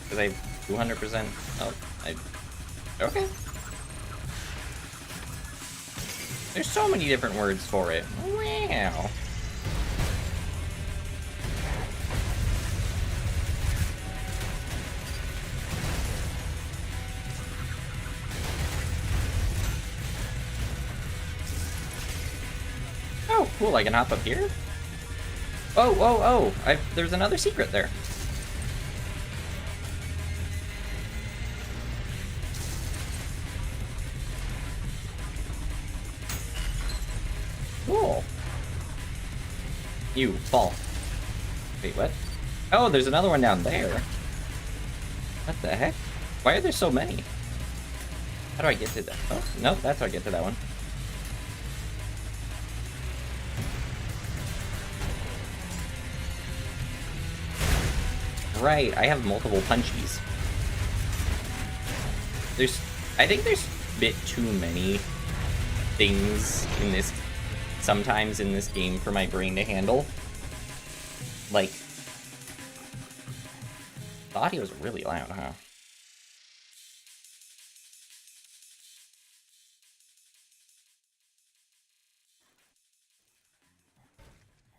Because I 200%. Oh, okay. There's so many different words for it. Wow. Oh, cool, I can hop up here? Oh, there's another secret there. Cool. You, fall. Wait, what? Oh, there's another one down there. What the heck? Why are there so many? How do I get to that? Oh, no, that's how I get to that one. Right, I have multiple punchies. I think there's a bit too many things in this, sometimes in this game for my brain to handle. Like, the audio is really loud, huh?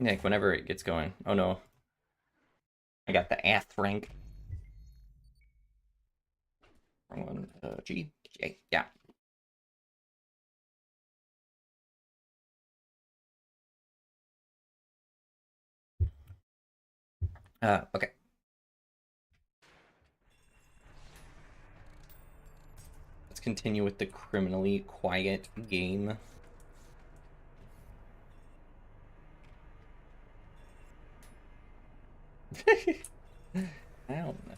Nick, whenever it gets going. Oh no. I got the Ath rank. Wrong one. G. J. Yeah. Okay. Let's continue with the criminally quiet game. I don't know.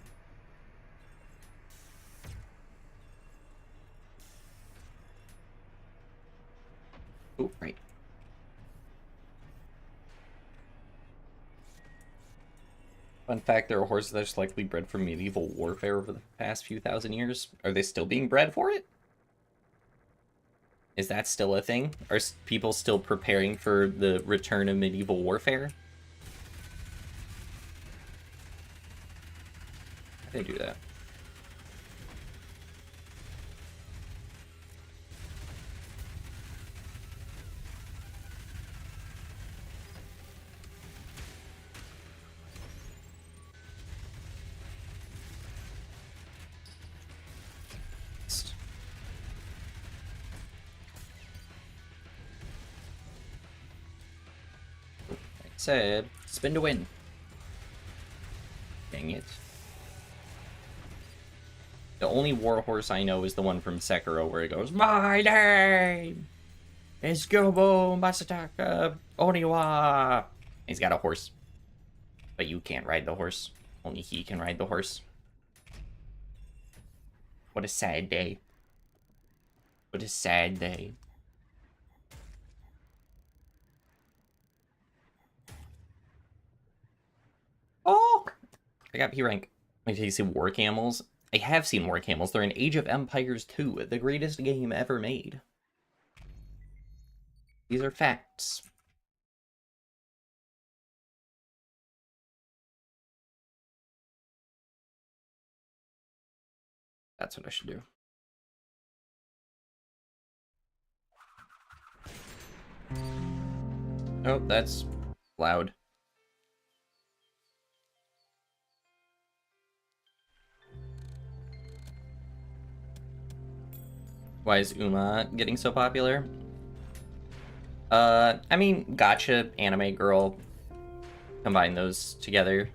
Oh, right. Fun fact, there are horses that are likely bred from medieval warfare over the past few thousand years. Are they still being bred for it? Is that still a thing? Are people still preparing for the return of medieval warfare? How do they do that? Said, spin to win. Dang it. The only warhorse I know is the one from Sekiro where it goes, "My name is Gobo Masataka Oniwa." He's got a horse. But you can't ride the horse. Only he can ride the horse. What a sad day. What a sad day. Oh! I got P rank. Wait, did you see War Camels? I have seen War Camels. They're in Age of Empires 2, the greatest game ever made. These are facts. That's what I should do. Oh, that's loud. Why is Uma getting so popular? I mean, gotcha, anime girl. Combine those together.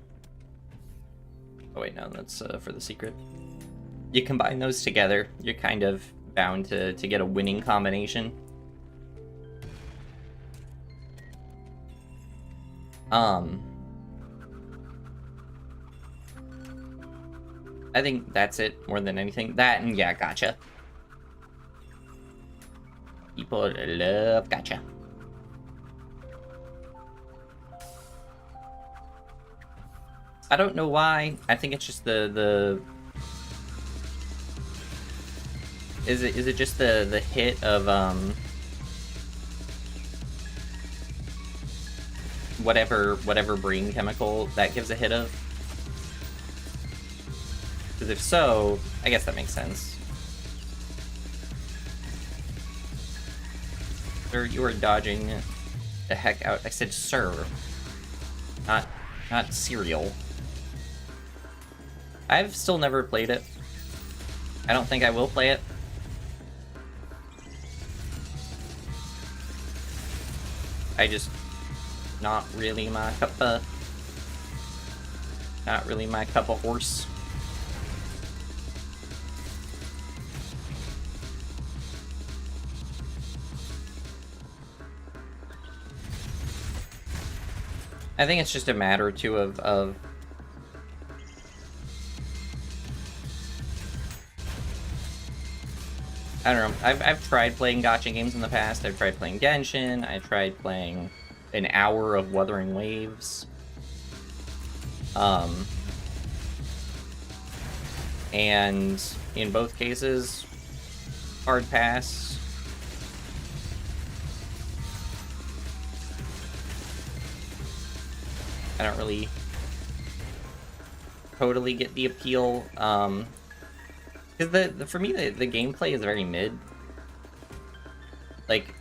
Oh wait, no, that's for the secret. You combine those together, you're kind of bound to get a winning combination. I think that's it more than anything. That and yeah, gotcha. People love gotcha. I don't know why. I think it's just the Is it just the hit of whatever brain chemical that gives a hit of? Because if so, I guess that makes sense. Sir, you are dodging the heck out. I said sir, not cereal. I've still never played it. I don't think I will play it. I just not really my cup of horse. I think it's just a matter or two of I don't know. I've tried playing gacha games in the past. I've tried playing Genshin. I tried playing an hour of Wuthering Waves. And in both cases, hard pass. I don't really totally get the appeal. Because for me, the gameplay is very mid. Like,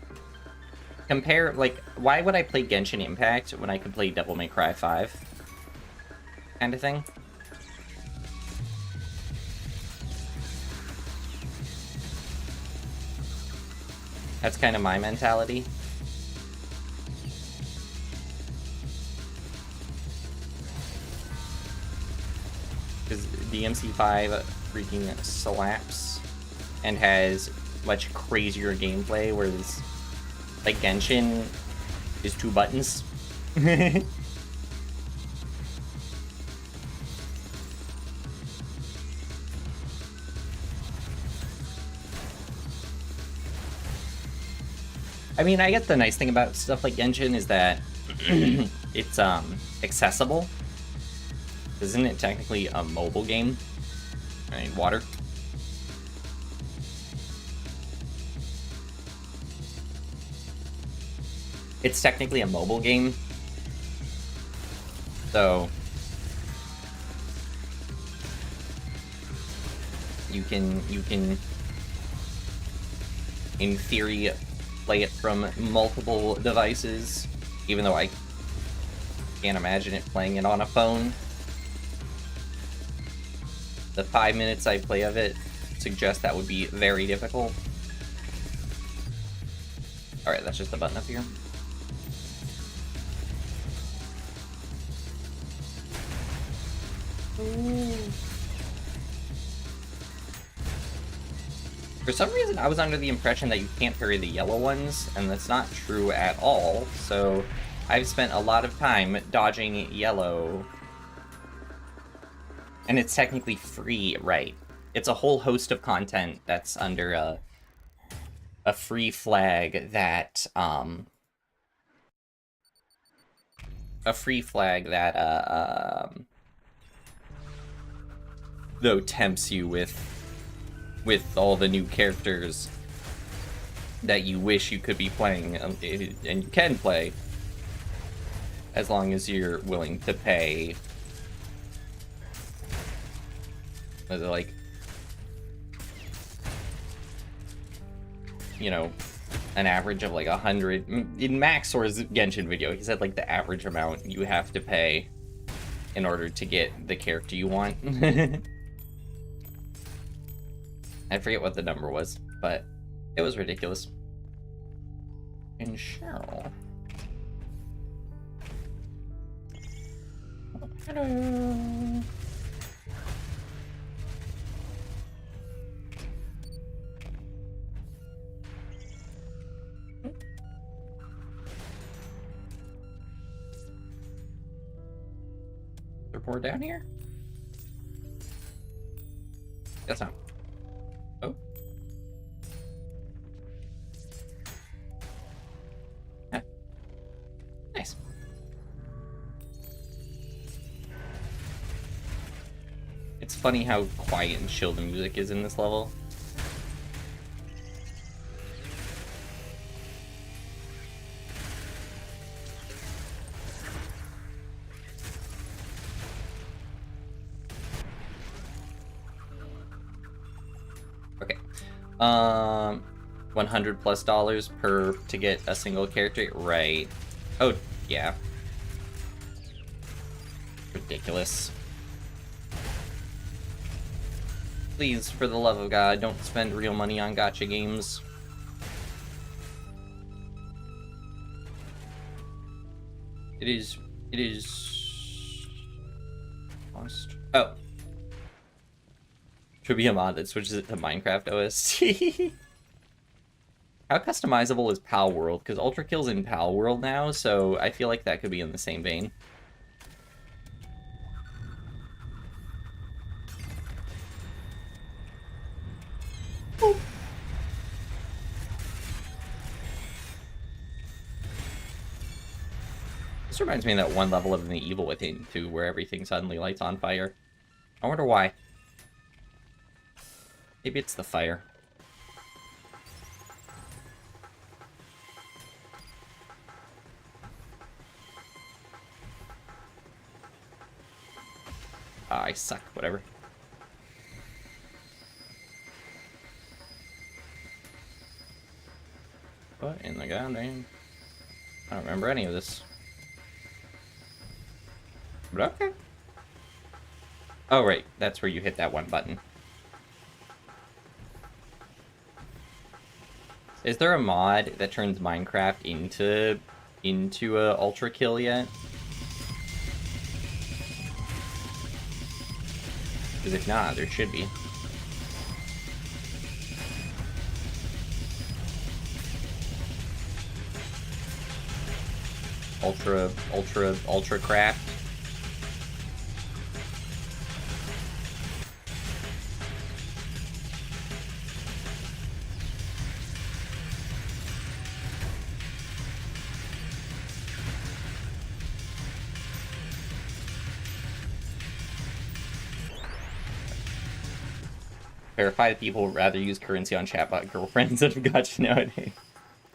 Compare, like, why would I play Genshin Impact when I could play Devil May Cry 5? Kind of thing. That's kind of my mentality. Because DMC5 freaking slaps and has much crazier gameplay, whereas, like, Genshin is 2 buttons. I mean, I guess the nice thing about stuff like Genshin is that it's accessible. Isn't it technically a mobile game? I need water. It's technically a mobile game. So you can in theory play it from multiple devices, even though I can't imagine it playing it on a phone. The 5 minutes I play of it suggest that would be very difficult. Alright, that's just a button up here. Ooh. For some reason, I was under the impression that you can't parry the yellow ones, and that's not true at all, so I've spent a lot of time dodging yellow. And it's technically free, right? It's a whole host of content that's under a free flag that, though tempts you with all the new characters that you wish you could be playing, and you can play, as long as you're willing to pay. Was it like, you know, an average of like 100 in Max or Genshin video? He said like the average amount you have to pay in order to get the character you want. I forget what the number was, but it was ridiculous. And Cheryl. Oh, hello. Is there more down here? Guess not. Oh. Yeah. Nice. It's funny how quiet and chill the music is in this level. Okay. $100+ per to get a single character, right? Oh, yeah. Ridiculous. Please, for the love of God, don't spend real money on gacha games. It is cost. Oh. Should be a mod that switches it to Minecraft OST. How customizable is Pal World? Because Ultra Kill's in Pal World now, so I feel like that could be in the same vein. Oh. This reminds me of that one level of The Evil Within 2 where everything suddenly lights on fire. I wonder why. Maybe it's the fire. I suck, whatever. What in the goddamn? I don't remember any of this. But okay. Oh, right. That's where you hit that one button. Is there a mod that turns Minecraft into a ultra kill yet? Because if not, there should be. Ultra craft. Verify that people would rather use currency on chatbot girlfriends than gacha nowadays.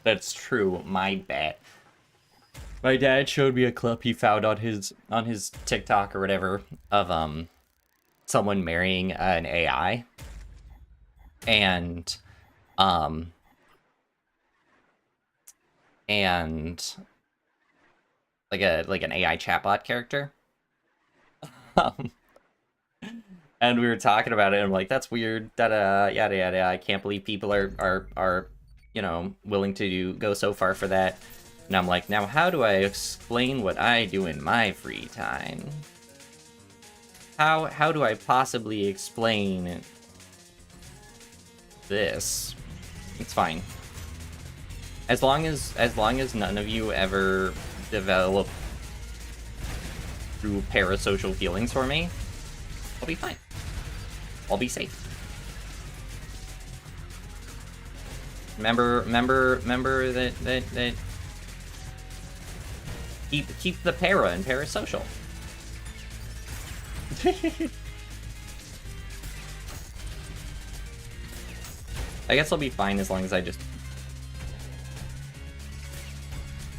That's true. My bad. My dad showed me a clip he found on his TikTok or whatever of someone marrying an AI, and like an AI chatbot character. And we were talking about it, and I'm like, that's weird, yada yada. I can't believe people are you know, willing to go so far for that. And I'm like, now how do I explain what I do in my free time? How do I possibly explain this? It's fine. As long as none of you ever develop true parasocial feelings for me, I'll be fine. I'll be safe. Remember that keep the para and parasocial. I guess I'll be fine as long as I just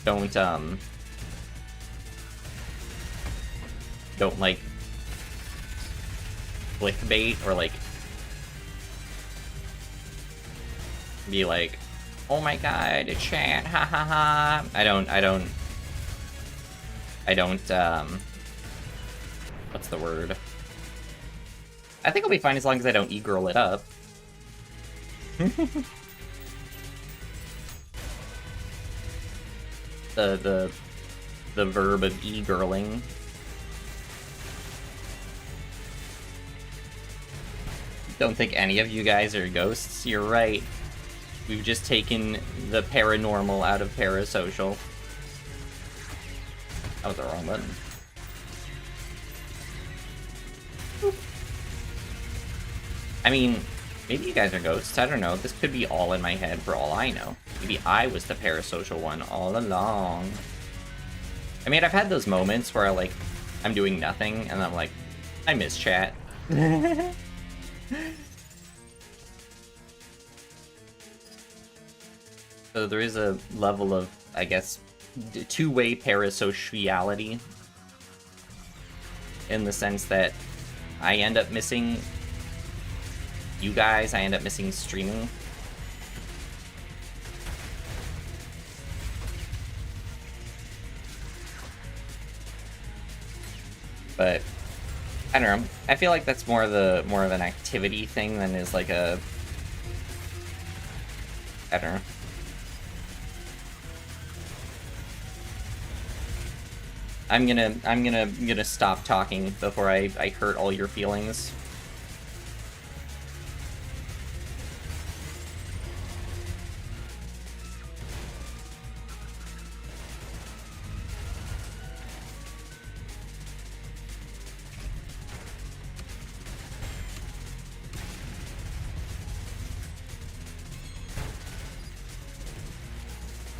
don't like clickbait or like be like, oh my god, a chat, ha ha ha. I don't what's the word? I think I'll be fine as long as I don't e-girl it up. the verb of e-girling. Don't think any of you guys are ghosts. You're right. We've just taken the paranormal out of parasocial. That was the wrong button. I mean, maybe you guys are ghosts. I don't know. This could be all in my head for all I know. Maybe I was the parasocial one all along. I mean, I've had those moments where I'm doing nothing and I'm like, I miss chat. So there is a level of, I guess, two-way parasociality in the sense that I end up missing you guys, I end up missing streaming. But I don't know. I feel like that's more of an activity thing than is like a, I don't know. I'm gonna stop talking before I hurt all your feelings.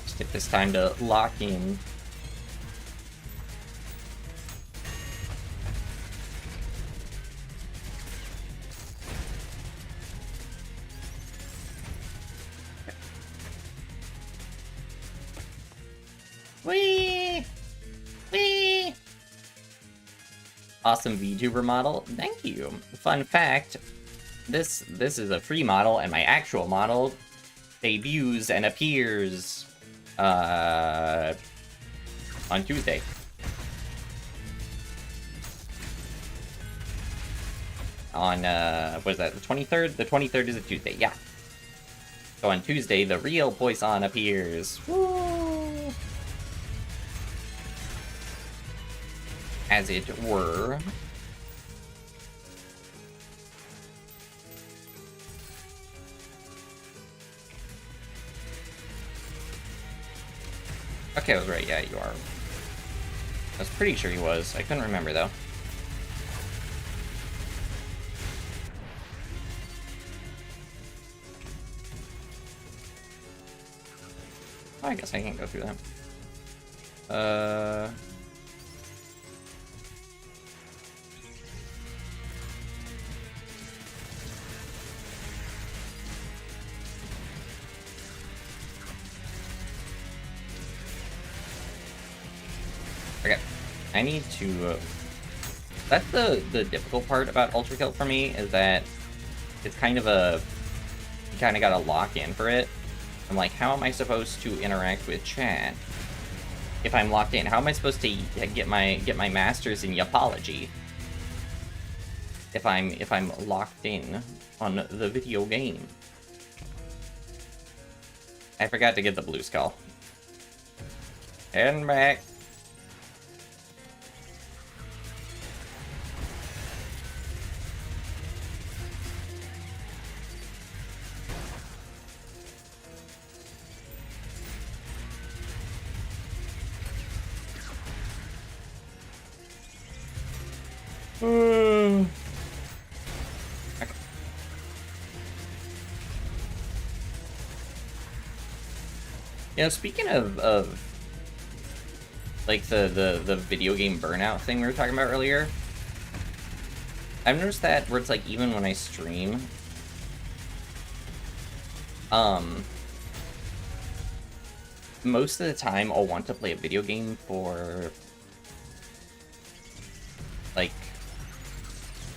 Just take this time to lock in. Whee! Whee! Awesome VTuber model. Thank you. Fun fact, this is a free model, and my actual model debuts and appears on Tuesday. On, what is that, the 23rd? The 23rd is a Tuesday, yeah. So on Tuesday, the real Poisson appears. Woo! As it were. Okay, I was right, yeah, you are. I was pretty sure he was. I couldn't remember, though. Oh, I guess I can't go through that. Okay. I need to... That's the difficult part about Ultra Kill for me, is that it's kind of a... You kind of gotta lock in for it. I'm like, how am I supposed to interact with chat if I'm locked in? How am I supposed to get my masters in Yapology if I'm locked in on the video game? I forgot to get the blue skull. Heading back. You know, speaking of like the video game burnout thing we were talking about earlier, I've noticed that where it's like even when I stream, most of the time I'll want to play a video game for like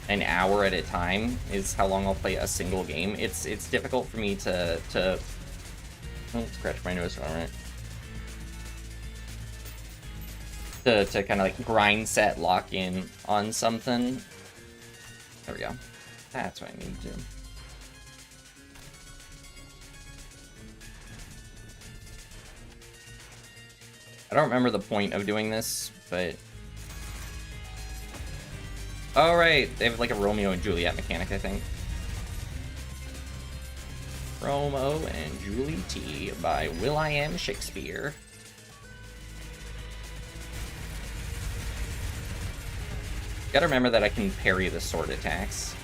an hour at a time is how long I'll play a single game. It's difficult for me to oh, scratch my nose, alright. To kind of like grind set lock in on something. There we go. That's what I need to do. I don't remember the point of doing this, but... Oh, right. They have like a Romeo and Juliet mechanic, I think. Romeo and Julie T by Will.i.am Shakespeare. Gotta remember that I can parry the sword attacks.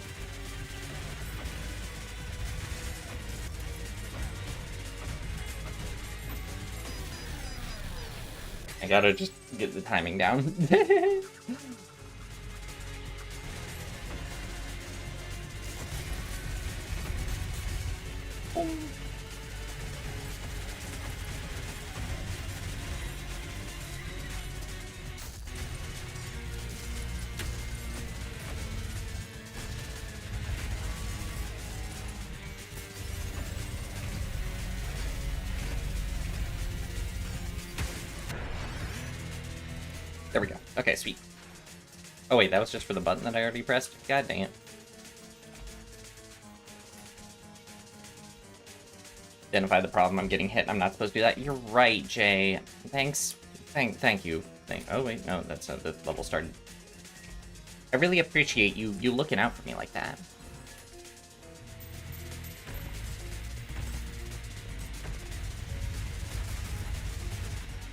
I gotta just get the timing down. There we go. Okay, sweet. Oh wait, that was just for the button that I already pressed? God dang it. Identify the problem, I'm getting hit, I'm not supposed to do that. You're right, Jay. Thanks. Thank you. Oh wait, no, that's how the level started. I really appreciate you looking out for me like that.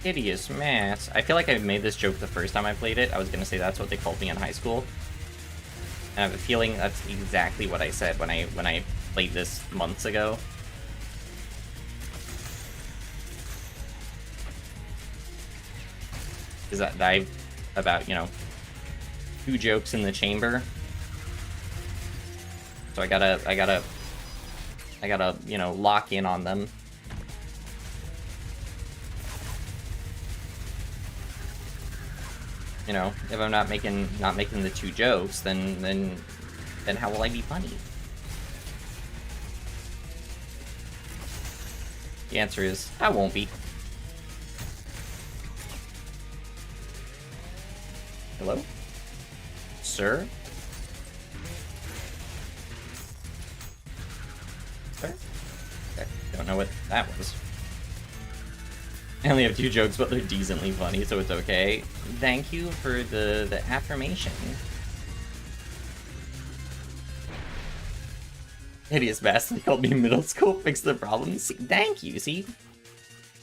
Hideous mass. I feel like I made this joke the first time I played it. I was gonna say that's what they called me in high school. And I have a feeling that's exactly what I said when I played this months ago. Is that dive about, you know, 2 jokes in the chamber. So I gotta, you know, lock in on them. You know, if I'm not making the 2 jokes, then how will I be funny? The answer is I won't be. Hello? Sir? Sir? Okay, don't know what that was. I only have 2 jokes, but they're decently funny, so it's okay. Thank you for the affirmation. Hideous bastard called me middle school, fix the problems. Thank you, see?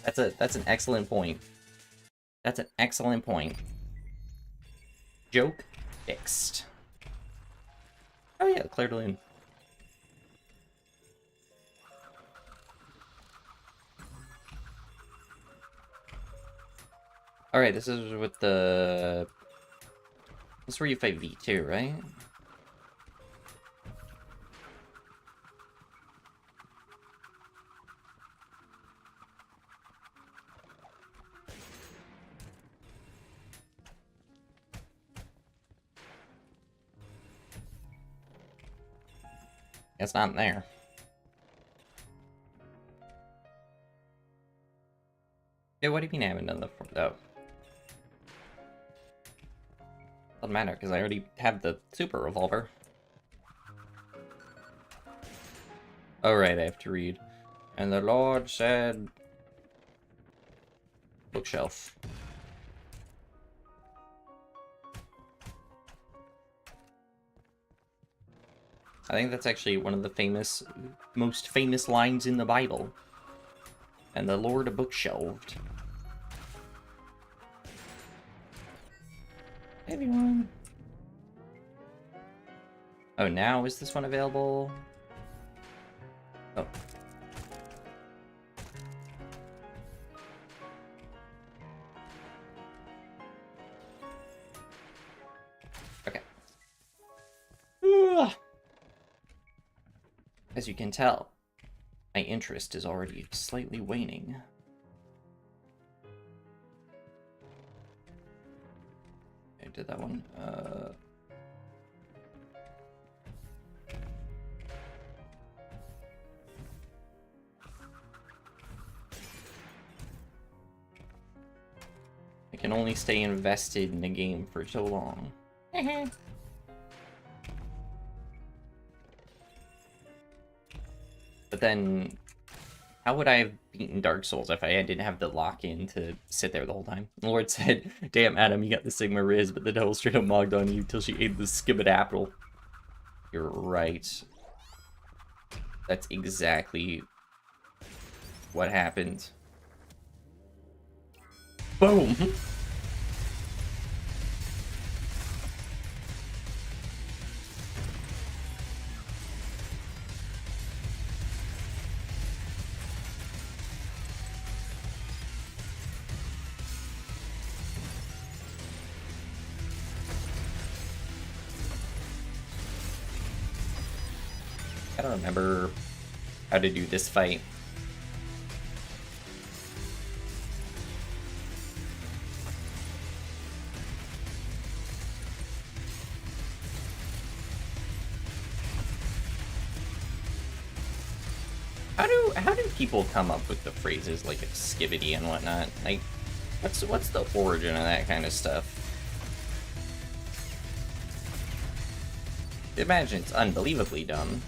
That's an excellent point. That's an excellent point. Joke fixed. Oh yeah, Claire de Lune. Alright, this is with the... This is where you fight V2, right? It's not there. Yeah, what do you mean I haven't done the... Oh. Doesn't matter, because I already have the super revolver. Oh, right, I have to read. And the Lord said... Bookshelf. I think that's actually one of the most famous lines in the Bible. And the Lord bookshelved. Hey, everyone. Oh, now is this one available? Oh. Okay. As you can tell, my interest is already slightly waning. I did that one. I can only stay invested in a game for so long. But then, how would I have beaten Dark Souls if I didn't have the lock-in to sit there the whole time? The Lord said, damn, Adam, you got the Sigma Riz, but the devil straight up mogged on you till she ate the skibbit apple. You're right. That's exactly what happened. Boom! I don't remember how to do this fight. How do people come up with the phrases like skibbity and whatnot? Like, what's the origin of that kind of stuff? Imagine it's unbelievably dumb.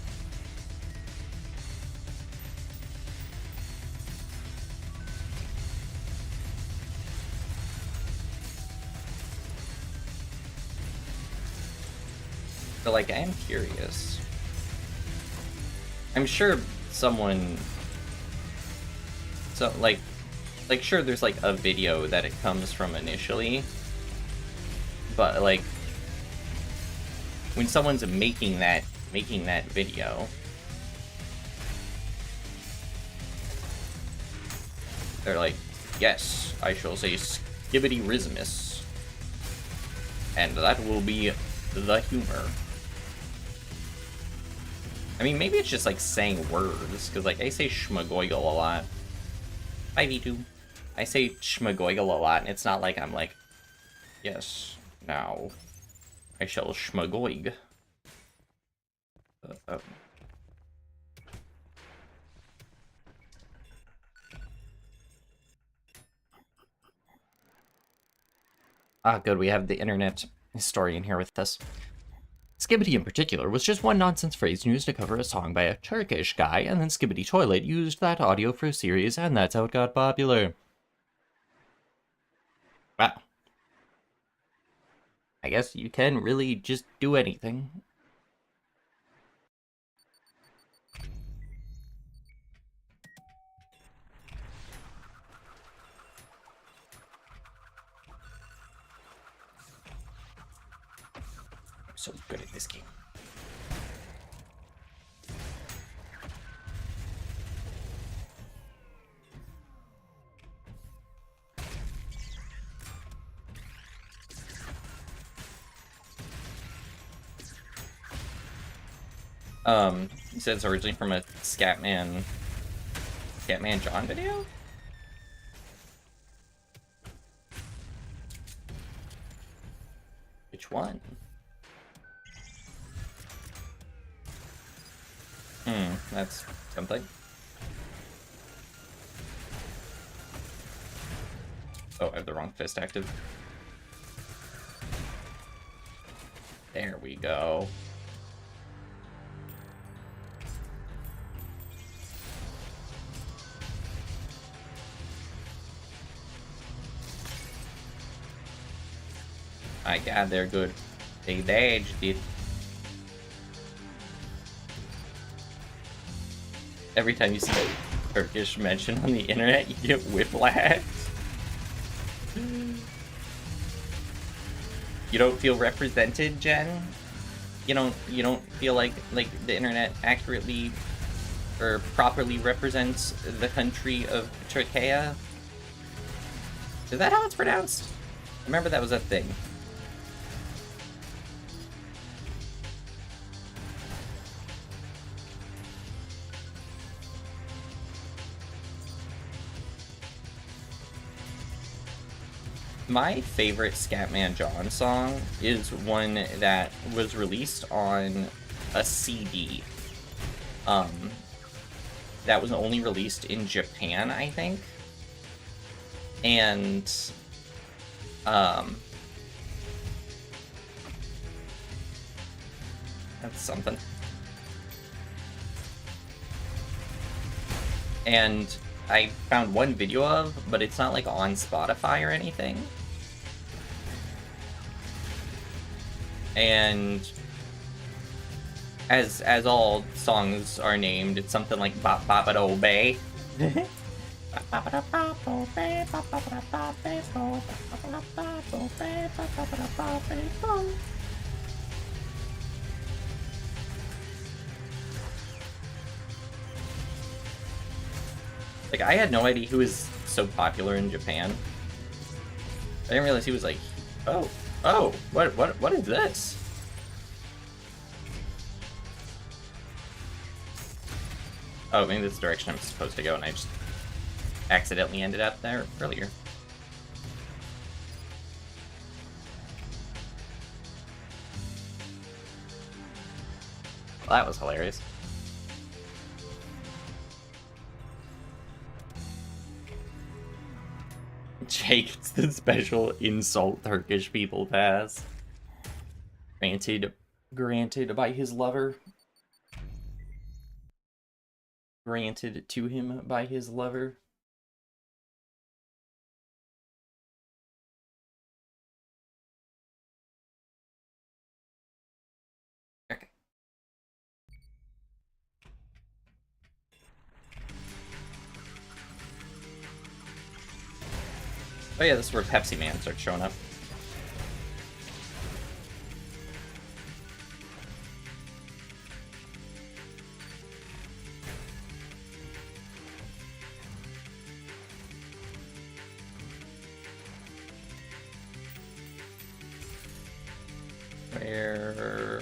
But like, I am curious. I'm sure someone... So, like, sure, there's, like, a video that it comes from initially. But, like, when someone's making that video, they're like, yes, I shall say skibbity rismus. And that will be the humor. I mean, maybe it's just, like, saying words, because, like, I say schmagoigle a lot. Bye, V2. I say schmagoigle a lot, and it's not like I'm like, yes, now, I shall schmagoig. Ah, good, we have the internet. historian here with us. Skibbity in particular was just one nonsense phrase used to cover a song by a Turkish guy, and then Skibbity Toilet used that audio for a series, and that's how it got popular. Wow. I guess you can really just do anything. I'm so good at this game. He said it's originally from a Scatman John video? Which one? That's something. Oh, I have the wrong fist active. There we go. My god, they're good. They dodged it. Every time you see a Turkish mention on the internet, you get whiplash. You don't feel represented, Jen? You don't feel like the internet accurately or properly represents the country of Turkey? Is that how it's pronounced? I remember that was a thing. My favorite Scatman John song is one that was released on a CD. That was only released in Japan, I think. And that's something. And I found one video of, but it's not like on Spotify or anything. And as all songs are named, it's something like Bop Bop It Oh Bay. Like, I had no idea he was so popular in Japan. I didn't realize he was like, oh, what is this? Oh, maybe this is the direction I'm supposed to go, and I just accidentally ended up there earlier. Well, that was hilarious. Jake gets the special insult Turkish people pass. Granted by his lover. Granted to him by his lover. Okay. Oh yeah, this is where Pepsi Man starts showing up. Where...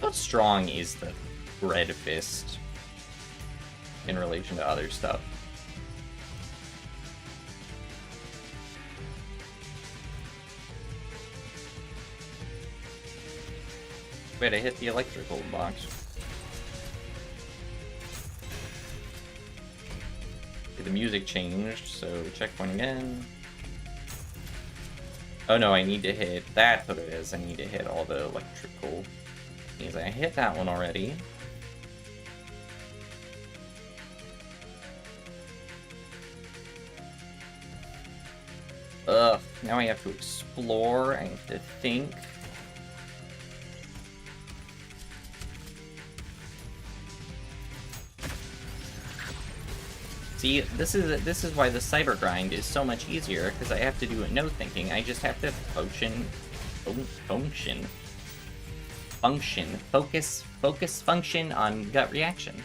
How strong is the Red Fist in relation to other stuff? Wait, I hit the electrical box. The music changed, so checkpoint again. Oh no, I need to hit, that's what it is. I need to hit all the electrical things. I hit that one already. Ugh, now I have to explore, I have to think. See, this is why the cyber grind is so much easier, because I have to do no thinking. I just have to function on gut reaction.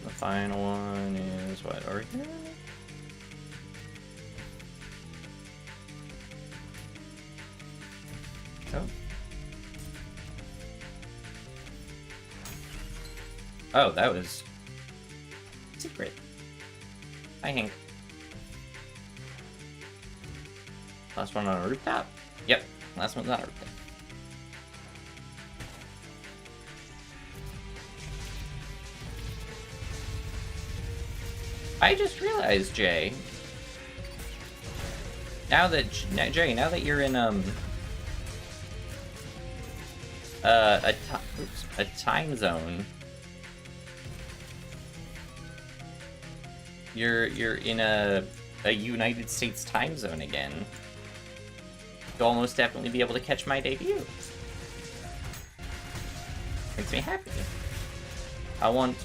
The final one is what, over here? Oh. Oh, that was secret. Hi, Hank. Last one on a rooftop? Yep, last one's on a rooftop. I just realized, Jay. Now that you're in a time zone. You're in a United States time zone again. You'll almost definitely be able to catch my debut. Makes me happy. I want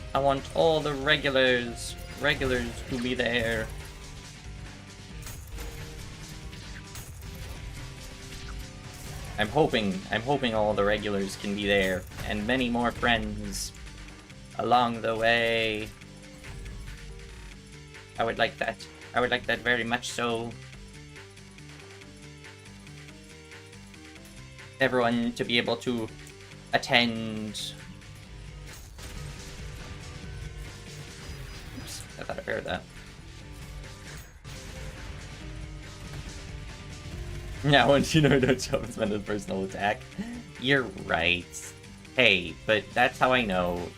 all the regulars to be there. I'm hoping all the regulars can be there, and many more friends along the way. I would like that. I would like that very much so. Everyone to be able to attend. Oops, I thought I heard that. Yeah, once you know don't show up, spend a personal attack. You're right. Hey, but that's how I know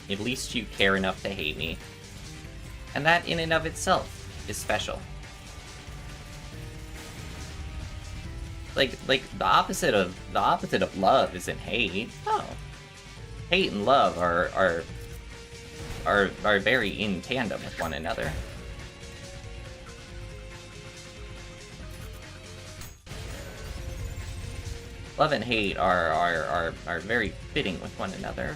at least you care enough to hate me. And that in and of itself is special. Like the opposite of love isn't hate. No. Hate and love are very in tandem with one another. Love and hate are very fitting with one another.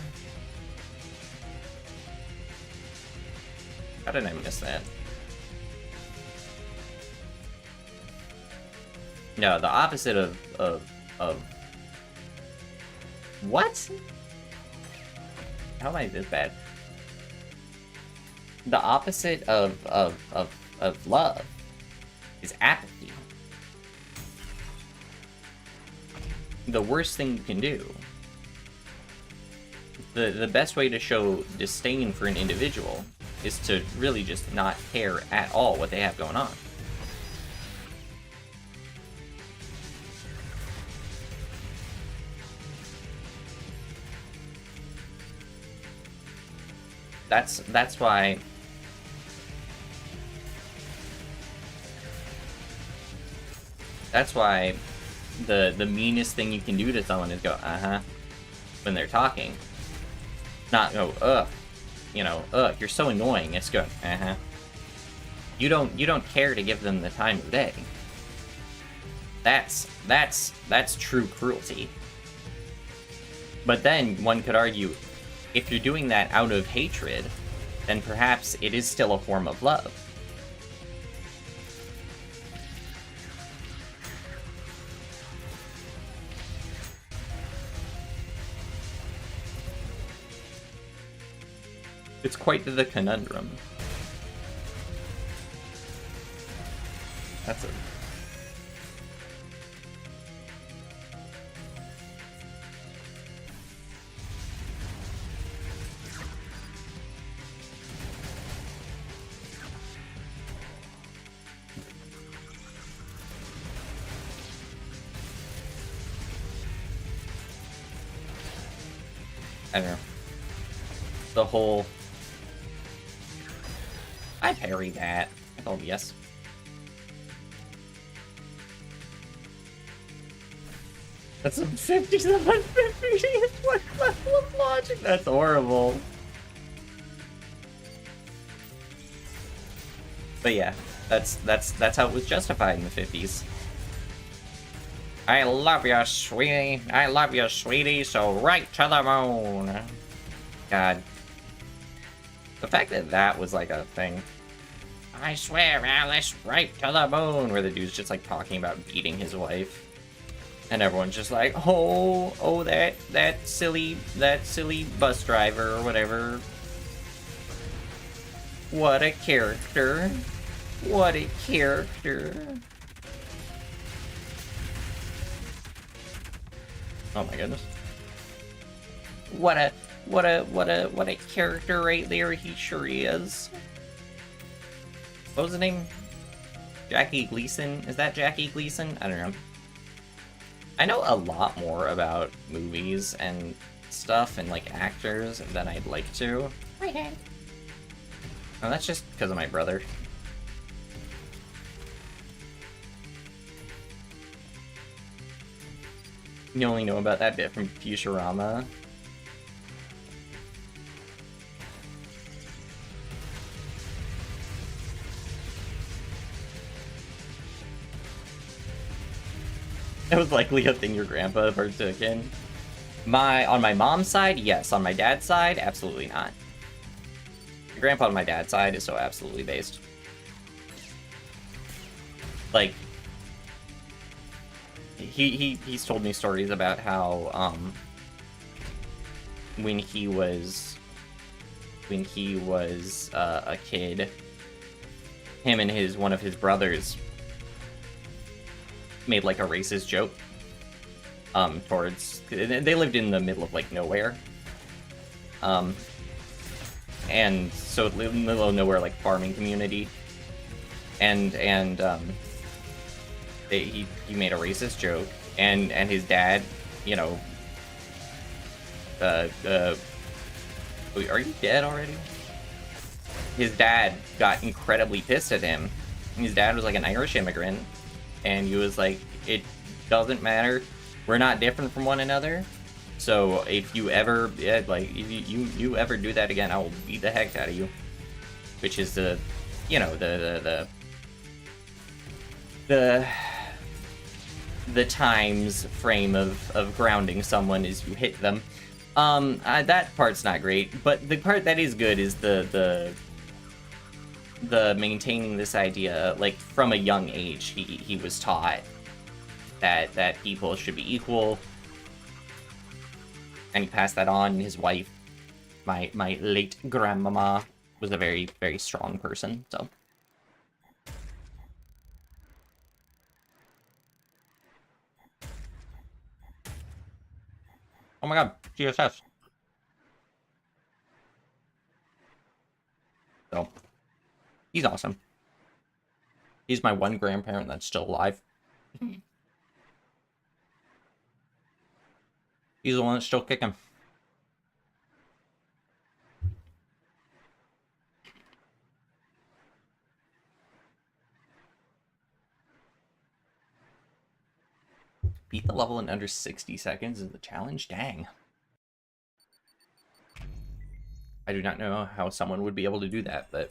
How did I miss that? No, the opposite of what? How am I this bad? The opposite of love is apathy. The worst thing you can do. The best way to show disdain for an individual is to really just not care at all what they have going on. That's why the meanest thing you can do to someone is go, uh-huh, when they're talking. Not go, ugh. You know, ugh, you're so annoying. It's go, uh-huh. You don't care to give them the time of day. That's true cruelty. But then one could argue, if you're doing that out of hatred, then perhaps it is still a form of love. It's quite the conundrum. That's a... I don't know. The whole... I parry that. I told yes. That's a 57 50. What level of logic? That's horrible. But yeah, that's how it was justified in the 50s. I love you, sweetie. I love you, sweetie. So right to the moon. God. The fact that that was like a thing. I swear, Alice, right to the moon. Where the dude's just like talking about beating his wife. And everyone's just like, oh, that silly bus driver or whatever. What a character. What a character. Oh my goodness. What a character right there. He sure is. What was the name? Jackie Gleason? Is that Jackie Gleason? I don't know. I know a lot more about movies and stuff and like actors than I'd like to. Oh, that's just because of my brother. You only know about that bit from Futurama. That was likely a thing your grandpa partook in. On my mom's side, yes. On my dad's side, absolutely not. Your grandpa on my dad's side is so absolutely based. Like, he's told me stories about how when he was a kid, him and one of his brothers made like a racist joke towards, they lived in the middle of like nowhere, and so in the middle of nowhere, like farming community, and he made a racist joke, and his dad, you know, are you dead already? His dad got incredibly pissed at him. His dad was like an Irish immigrant, and he was like, it doesn't matter, we're not different from one another, so if you ever if you ever do that again, I will beat the heck out of you. Which is the, you know, the times frame of grounding someone is you hit them. That part's not great, but the part that is good is the maintaining this idea, like from a young age, he was taught that people should be equal, and he passed that on. His wife, my late grandmama, was a very, very strong person, so. Oh my god, GSS. So, he's awesome. He's my one grandparent that's still alive. He's the one that's still kicking. Beat the level in under 60 seconds is the challenge? Dang. I do not know how someone would be able to do that, but...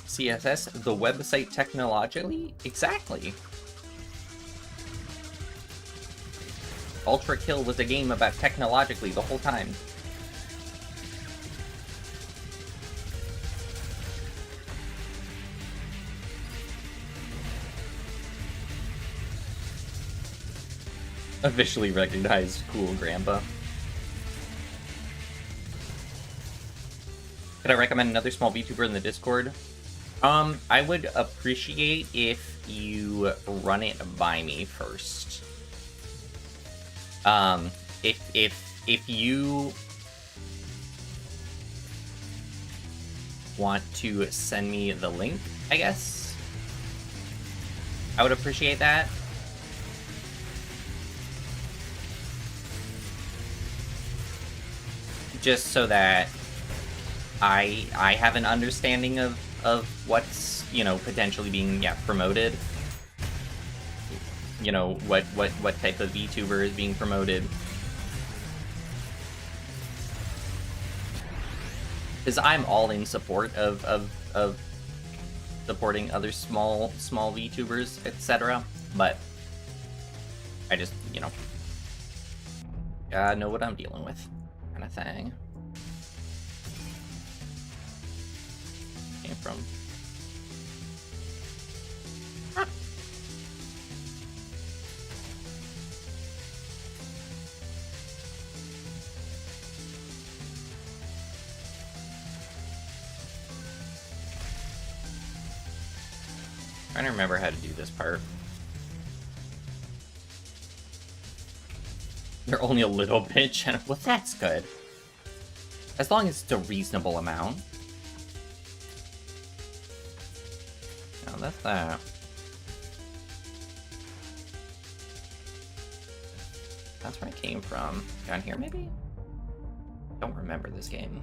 CSS, the website technologically? Exactly. Ultra Kill was a game about technologically the whole time. Officially recognized cool grandpa. Could I recommend another small VTuber in the Discord? I would appreciate if you run it by me first. If you want to send me the link, I guess I would appreciate that. just so that I have an understanding of what's, you know, potentially being promoted. You know, what type of VTuber is being promoted. Because I'm all in support of supporting other small VTubers, etc. But I just, you know, gotta know what I'm dealing with, kind of thing. Came from. Huh. Trying to remember how to do this part. They're only a little bit, well, that's good. As long as it's a reasonable amount. No, that's that. That's where I came from. Down here, maybe? Don't remember this game.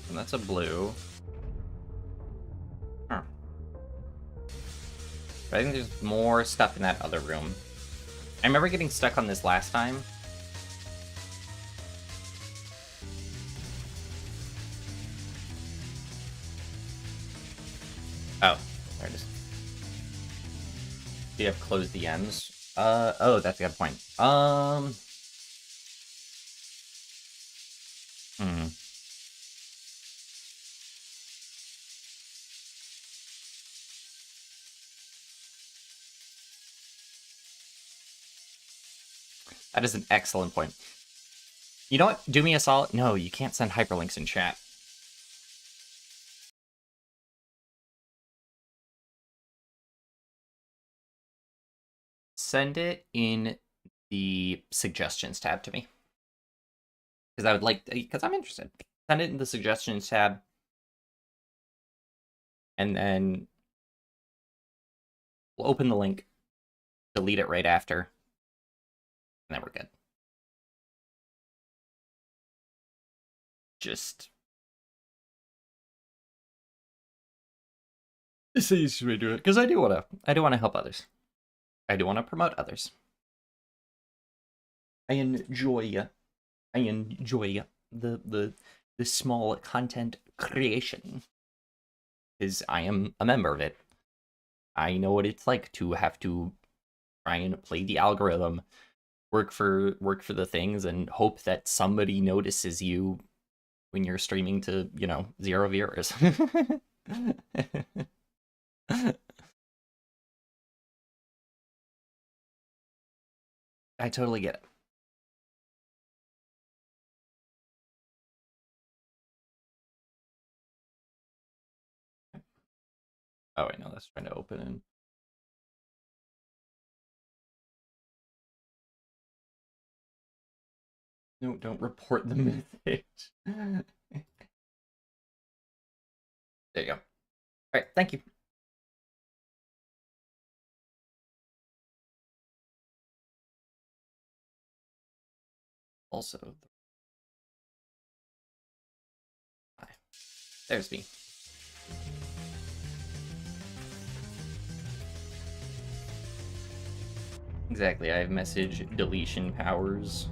And that's a blue. Huh. But I think there's more stuff in that other room. I remember getting stuck on this last time. Oh, there it is. Do you have closed the ends? Oh, that's a good point. That is an excellent point. You know what? Do me a solid. No, you can't send hyperlinks in chat. Send it in the suggestions tab to me. Because I would like, because I'm interested. Send it in the suggestions tab. And then we'll open the link, delete it right after, and then we're good. Just it's the easiest way to do it, because I do want to help others. I do want to promote others. I enjoy the small content creation, because I am a member of it. I know what it's like to have to try and play the algorithm, work for the things, and hope that somebody notices you when you're streaming to, you know, 0 viewers. I totally get it. Oh wait, no, that's trying to open in. No, don't report the message. There you go. All right, thank you. Also, there's me. Exactly, I have message deletion powers.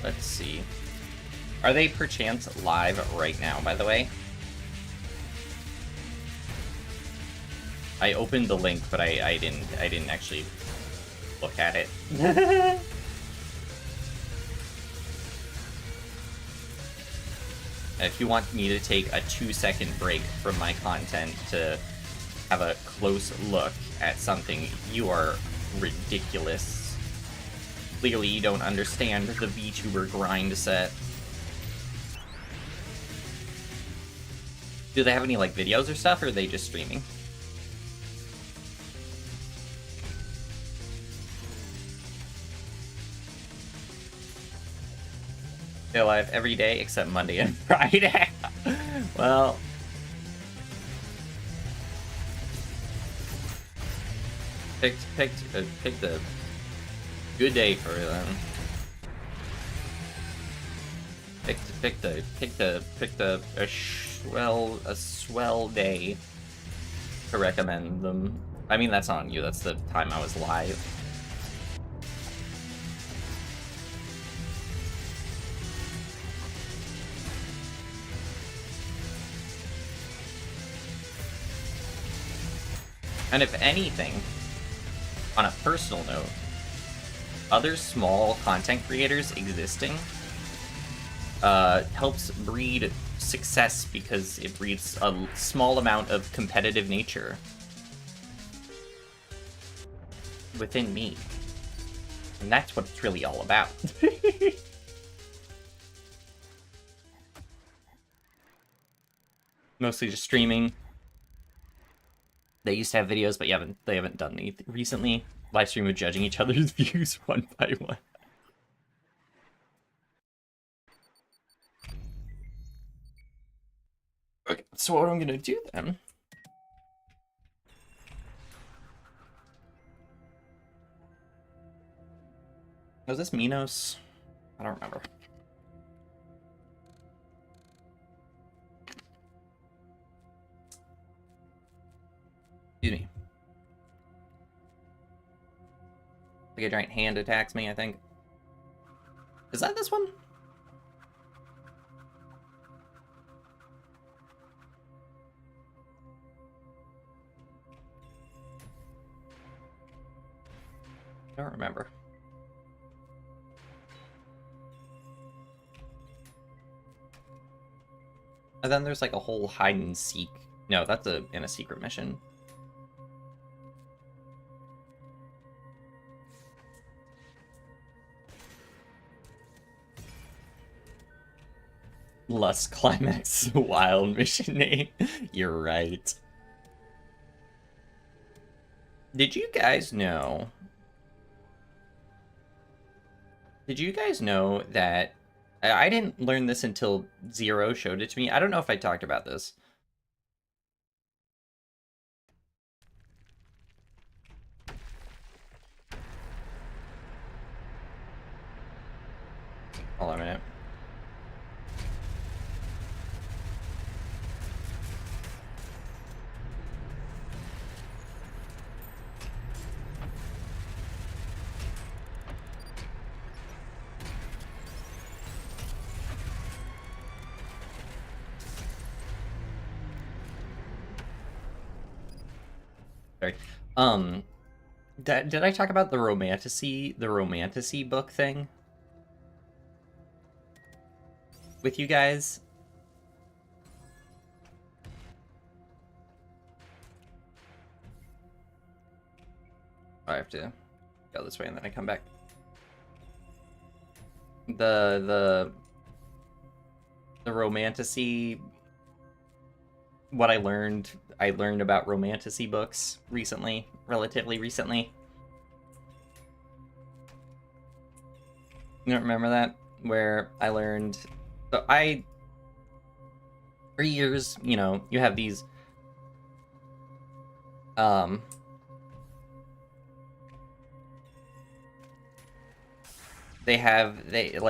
Let's see. Are they perchance live right now, by the way? I opened the link, but I didn't actually look at it. If you want me to take a 2-second break from my content to have a close look at something, you are ridiculous. Clearly you don't understand the VTuber grind set. Do they have any, like, videos or stuff, or are they just streaming? Go live every day except Monday and Friday. Well, picked a good day for them. Picked a swell day to recommend them. I mean, that's not on you. That's the time I was live. And if anything, on a personal note, other small content creators existing helps breed success because it breeds a small amount of competitive nature within me. And that's what it's really all about. Mostly just streaming. They used to have videos, but they haven't done any recently. Live stream of judging each other's views one by one. Okay, so what I'm gonna do then? Was this Minos? I don't remember. Excuse me. Like a giant hand attacks me, I think. Is that this one? I don't remember. And then there's like a whole hide and seek. No, that's in a secret mission. Lust Climax Wild mission name. You're right. Did you guys know? Did you guys know that I didn't learn this until Zero showed it to me? I don't know if I talked about this. Hold on a minute. Sorry. Did I talk about the romantasy book thing with you guys? I have to go this way and then I come back. The romantasy, what I learned about romantasy books recently, relatively recently. You don't remember that? Where I learned, so for years, you know, you have these, like,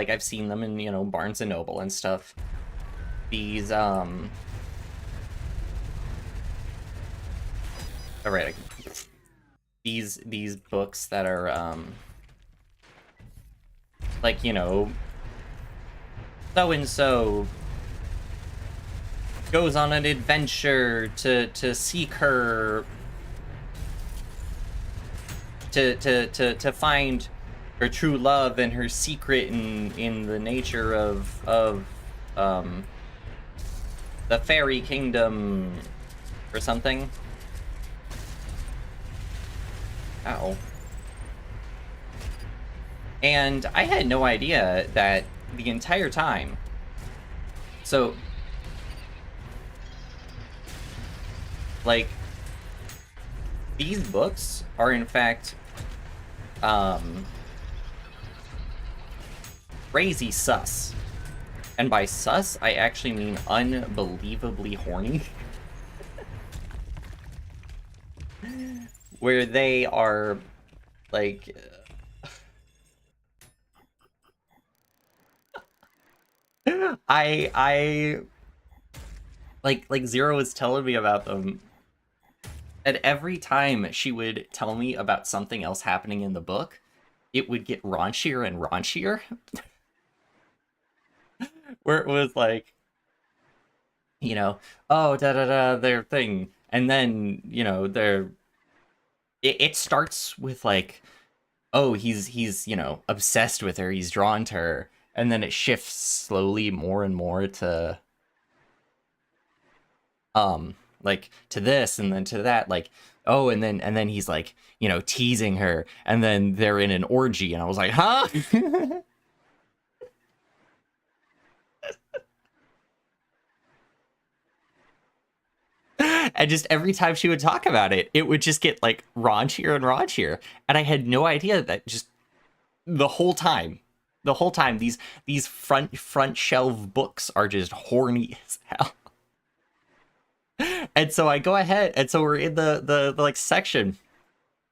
I've seen them in, you know, Barnes and Noble and stuff. These, alright, these books that are, like, you know, so-and-so goes on an adventure to seek her to find her true love and her secret in the nature of um the fairy kingdom or something. Ow. And I had no idea that the entire time. So, like, these books are in fact crazy sus. And by sus, I actually mean unbelievably horny. Where they are, like... I... Like, Zero was telling me about them. And every time she would tell me about something else happening in the book, it would get raunchier and raunchier. Where it was like, you know, oh, da-da-da, their thing. And then, you know, it starts with like, oh, he's you know, obsessed with her, he's drawn to her, and then it shifts slowly more and more to like to this and then to that, like, oh, and then he's like, you know, teasing her, and then they're in an orgy, and I was like, huh? And just every time she would talk about it, it would just get like raunchier and raunchier, and I had no idea that just the whole time these front shelf books are just horny as hell. And so I go ahead, and so we're in the like section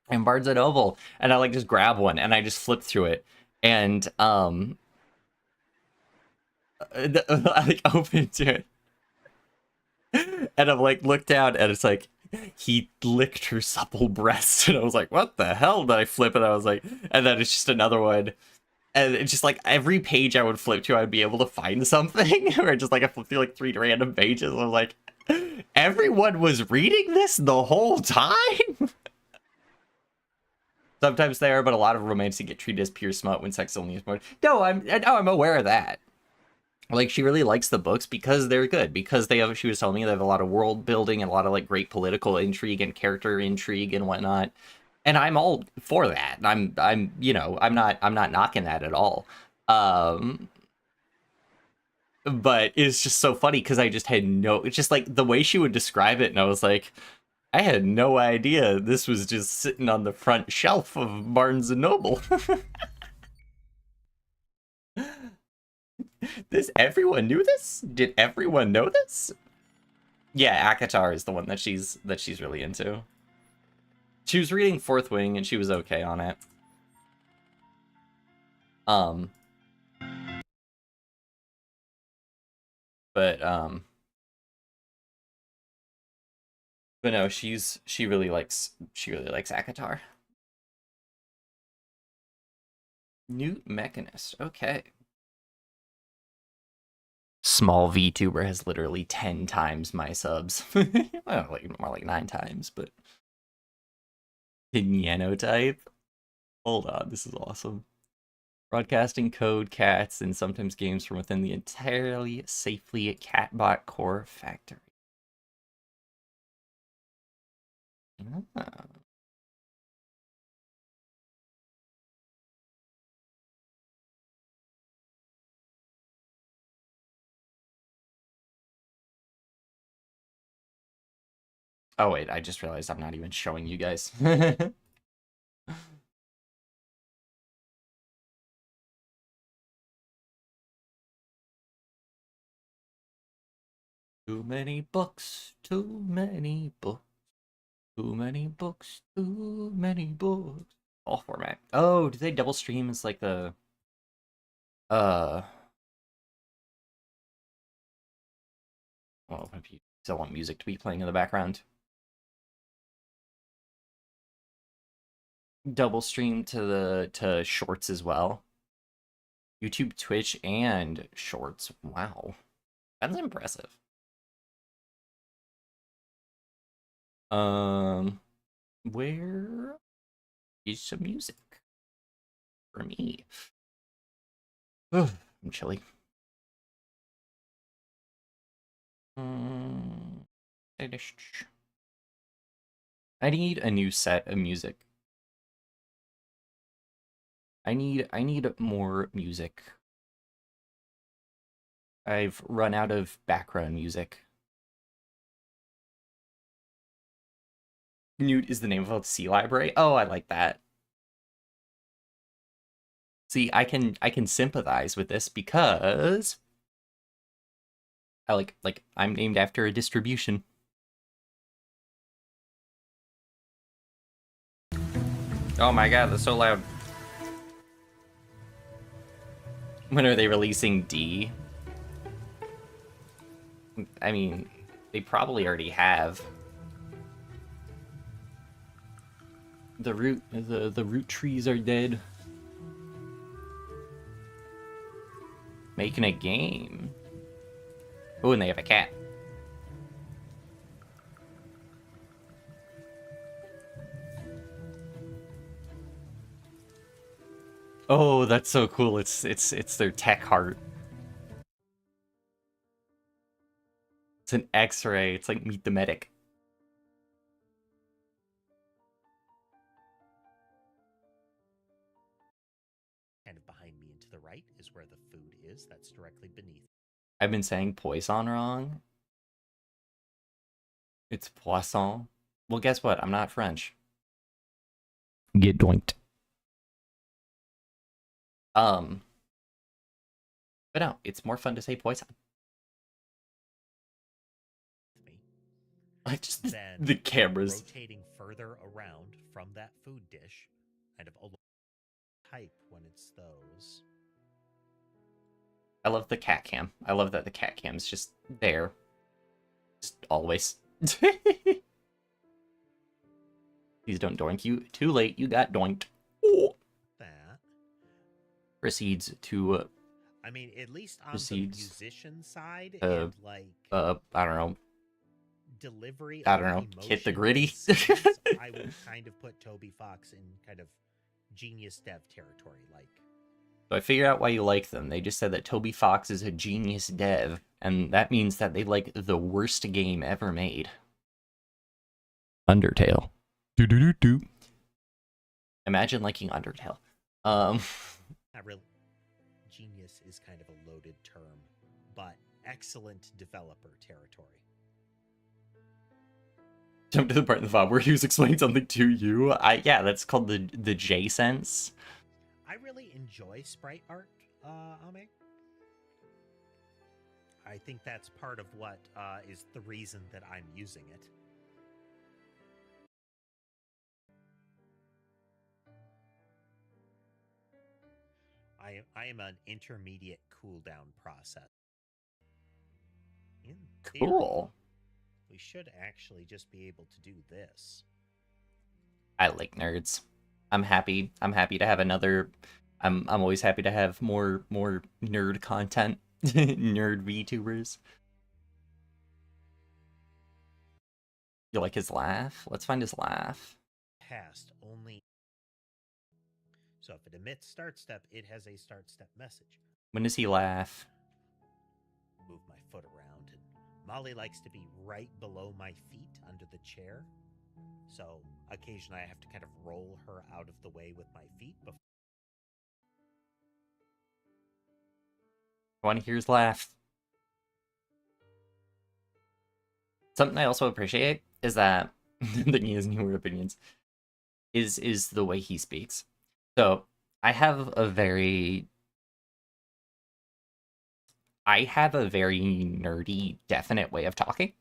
in Barnes and Noble, and I like just grab one and I just flip through it, and I like open to it, and I'm like look down, and it's like he licked her supple breast, and I was like, what the hell? Did I flip it? I was like, and then it's just another one. And it's just like every page I would flip to, I'd be able to find something. Or just like I flip through like 3 random pages. I was like, everyone was reading this the whole time? Sometimes they are, but a lot of romances get treated as pure smut when sex only is more. No, I'm aware of that. Like, she really likes the books because they're good. Because they have, she was telling me, they have a lot of world building and a lot of like great political intrigue and character intrigue and whatnot. And I'm all for that. I'm you know, I'm not knocking that at all. But it's just so funny because I just had no, it's just like the way she would describe it, and I was like, I had no idea this was just sitting on the front shelf of Barnes and Noble. This, everyone knew this? Did everyone know this? Yeah, Akatar is the one that she's really into. She was reading Fourth Wing and she was okay on it. But no, she really likes Akatar. Newt Mechanist, okay. Small VTuber has literally 10 times my subs. Well, like more like 9 times, but Pianotype. Hold on, this is awesome. Broadcasting code, cats, and sometimes games from within the entirely safely Catbot core factory. Ah. Oh wait, I just realized I'm not even showing you guys. Too many books, too many books, too many books, too many books. All format. Oh, do they double stream as like the uh well, if you still want music to be playing in the background. Double stream to shorts as well. YouTube, Twitch, and shorts. Wow. That's impressive. Where is some music for me. I'm chilly. I need a new set of music. I need more music. I've run out of background music. Newt is the name of a sea library. Oh, I like that. See, I can sympathize with this because I like I'm named after a distribution. Oh my god, that's so loud. When are they releasing D? I mean, they probably already have. The root trees are dead. Making a game. Oh, and they have a cat. Oh, that's so cool. It's their tech heart. It's an X-ray. It's like Meet the Medic. Kind of behind me and to the right is where the food is. That's directly beneath. I've been saying Poisson wrong. It's Poisson. Well, guess what? I'm not French. Get doinked. But no, it's more fun to say Poisson. I just Then the cameras. rotating further around from that food dish, kind of along type when it's those. I love the cat cam. I love that the cat cam's just there. Just always. Please don't doink you. Too late, you got doinked. Oh. That. Proceeds to I mean, at least on proceeds, the musician side, I and like don't know. delivery. I don't know. Hit the gritty. I would kind of put Toby Fox in kind of genius dev territory, like. So I figured out why you like them. They just said that Toby Fox is a genius dev, and that means that they like the worst game ever made. Undertale. Do. Imagine liking Undertale. Not really. Genius is kind of a loaded term, but excellent developer territory. Jump to the part in the VOD where he was explaining something to you. Yeah, that's called the J sense. I really enjoy sprite art, Ame. I think that's part of what is the reason that I'm using it. I am an intermediate cooldown process. In theory, Cool. we should actually just be able to do this. I like nerds. I'm happy to have another. I'm always happy to have more nerd content. Nerd VTubers. You like his laugh? Let's find his laugh. Past only. So if it emits start step, it has a start step message. When does he laugh? Move my foot around, and Molly likes to be right below my feet under the chair. So occasionally I have to kind of roll her out of the way with my feet before. I want to hear his laugh. Something I also appreciate is that that he has newer opinions. Is the way he speaks. So I have a very nerdy, definite way of talking.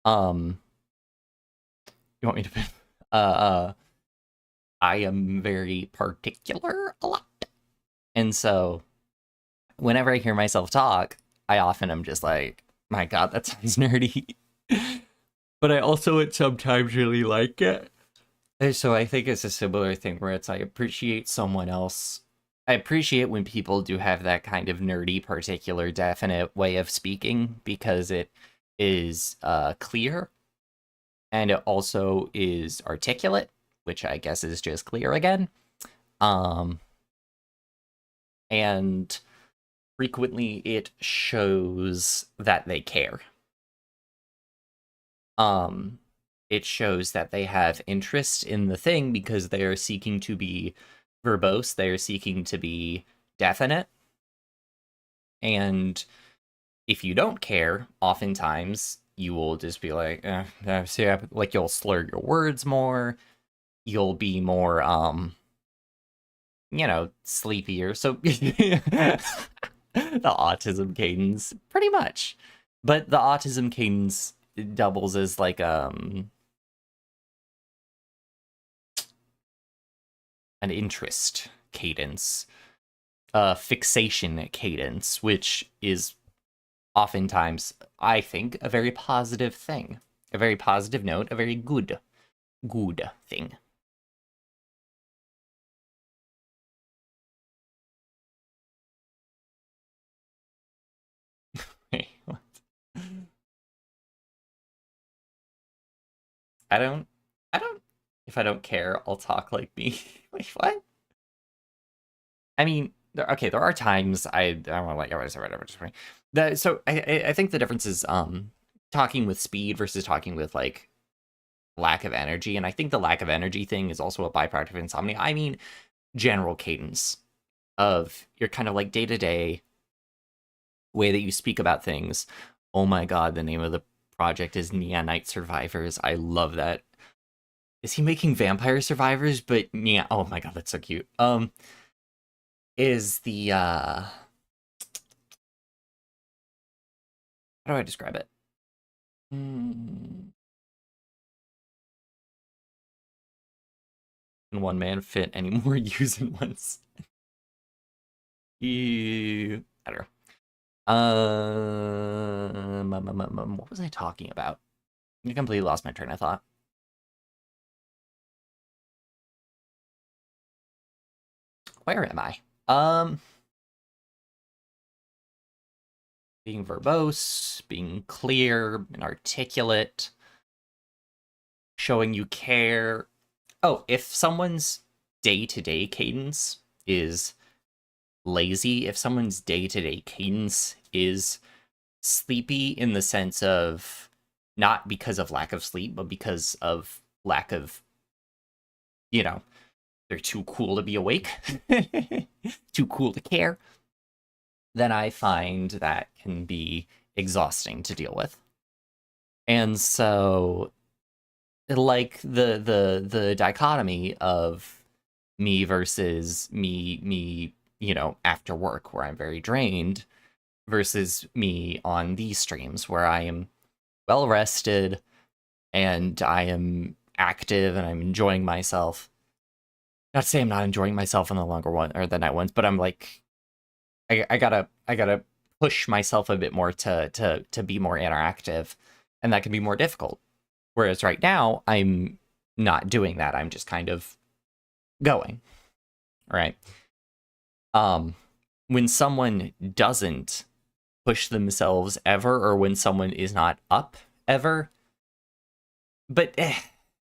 You want me to? I am very particular a lot, and so whenever I hear myself talk, I often am just like, "My God, that sounds nerdy," but I also sometimes really like it. And so I think it's a similar thing where it's I appreciate someone else. I appreciate when people do have that kind of nerdy, particular, definite way of speaking because it is clear and it also is articulate, which I guess is just clear again. And frequently it shows that they care. It shows that they have interest in the thing because they are seeking to be verbose, they are seeking to be definite. And if you don't care, oftentimes you will just be like, like you'll slur your words more, you'll be more, sleepier. So the autism cadence, pretty much. But the autism cadence doubles as like an interest cadence, fixation cadence, which is oftentimes, I think, a very positive thing. A very positive note, a very good thing. Hey, what? I don't, if I don't care, I'll talk like me. Wait, what? I mean, there are times I don't want to like, whatever, just funny. So I think the difference is, talking with speed versus talking with, like, lack of energy, and I think the lack of energy thing is also a byproduct of insomnia. I mean, general cadence of your kind of, like, day-to-day way that you speak about things. Oh my god, the name of the project is Neon Night Survivors. I love that. Is he making Vampire Survivors? But yeah, oh my god, that's so cute. Is the how do I describe it? Can one man fit any more using once? I don't know. What was I talking about? I completely lost my train of thought. Where am I? Being verbose, being clear and articulate, showing you care. Oh, if someone's day-to-day cadence is lazy, if someone's day-to-day cadence is sleepy in the sense of not because of lack of sleep, but because of lack of, they're too cool to be awake, too cool to care, then I find that can be exhausting to deal with. And so, like, the dichotomy of me versus me, after work where I'm very drained, versus me on these streams where I am well rested and I am active and I'm enjoying myself. Not to say I'm not enjoying myself in the longer one or the night ones, but I'm like, I gotta push myself a bit more to be more interactive, and that can be more difficult. Whereas right now I'm not doing that. I'm just kind of going. Right. When someone doesn't push themselves ever, or when someone is not up ever, but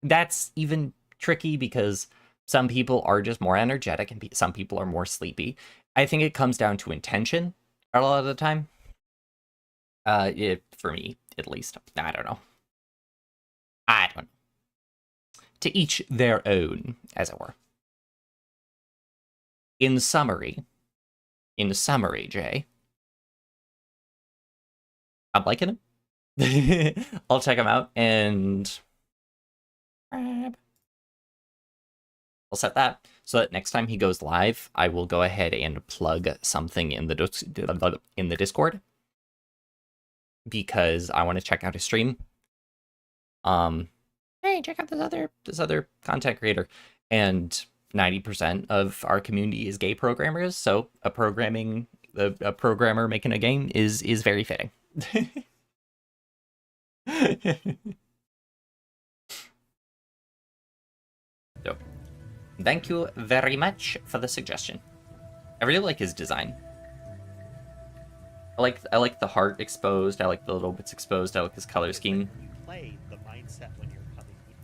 that's even tricky because some people are just more energetic and some people are more sleepy. I think it comes down to intention a lot of the time. For me, at least. I don't know. To each their own, as it were. In summary, Jay, I'm liking him. I'll check him out and I'll set that so that next time he goes live, I will go ahead and plug something in the Discord because I want to check out his stream. Hey, check out this other content creator, and 90% of our community is gay programmers, so a programmer making a game is very fitting. So, thank you very much for the suggestion. I really like his design. I like the heart exposed. I like the little bits exposed. I like his color scheme. You play the mindset when you're coming, you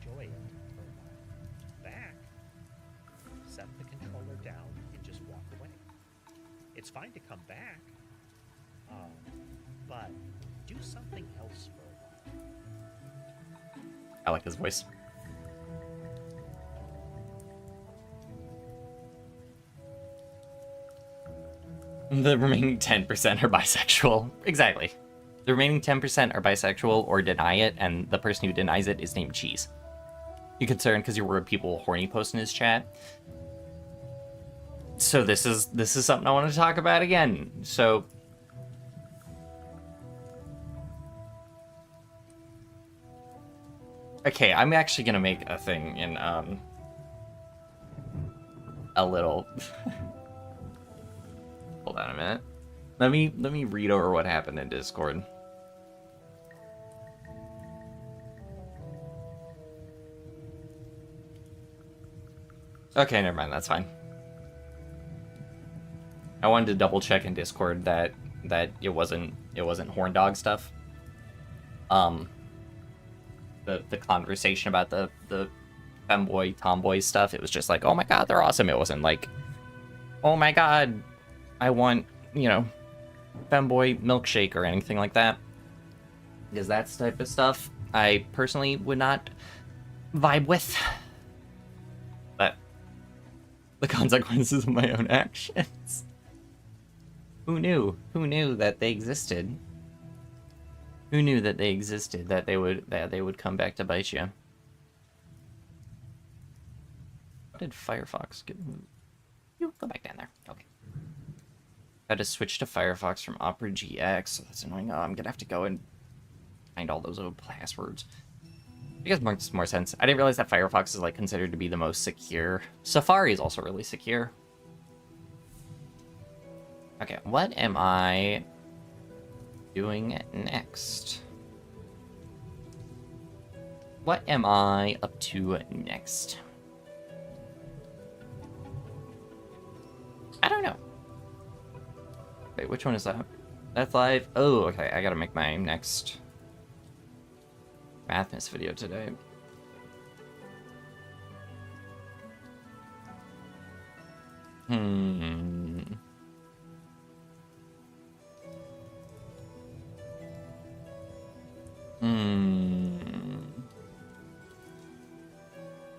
enjoy it. It's fine to come back, but do something else for a while. I like his voice. The remaining 10% are bisexual. Exactly. The remaining 10% are bisexual or deny it, and the person who denies it is named Cheese. You concerned because you were people horny post in his chat? So this is something I want to talk about again. So okay, I'm actually gonna make a thing in a little. Hold on a minute. Let me read over what happened in Discord. Okay, never mind. That's fine. I wanted to double check in Discord that it wasn't horn dog stuff. The conversation about the femboy tomboy stuff. It was just like, oh my god, they're awesome. It wasn't like, oh my god, I want, you know, femboy milkshake or anything like that. Because that type of stuff I personally would not vibe with. But the consequences of my own actions. Who knew? Who knew that they existed? Who knew that they existed? That they would come back to bite you? How did Firefox get moved? You go back down there. Okay. Had to switch to Firefox from Opera GX. So that's annoying. Oh, I'm gonna have to go and find all those old passwords. It makes more sense. I didn't realize that Firefox is like considered to be the most secure. Safari is also really secure. Okay, what am I doing next? What am I up to next? I don't know. Wait, which one is that? That's live? Oh, okay, I gotta make my next Mathmas video today.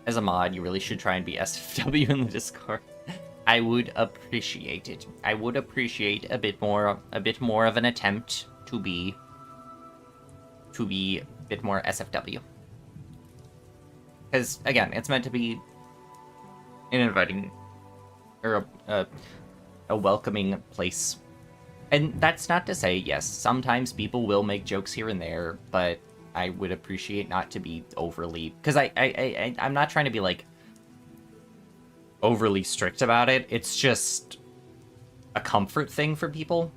As a mod, you really should try and be SFW in the Discord. I would appreciate it. I would appreciate a bit more of an attempt to be a bit more SFW. Because again, it's meant to be an inviting or a welcoming place. And that's not to say, yes, sometimes people will make jokes here and there, but I would appreciate not to be overly, because I'm not trying to be like overly strict about it. It's just a comfort thing for people.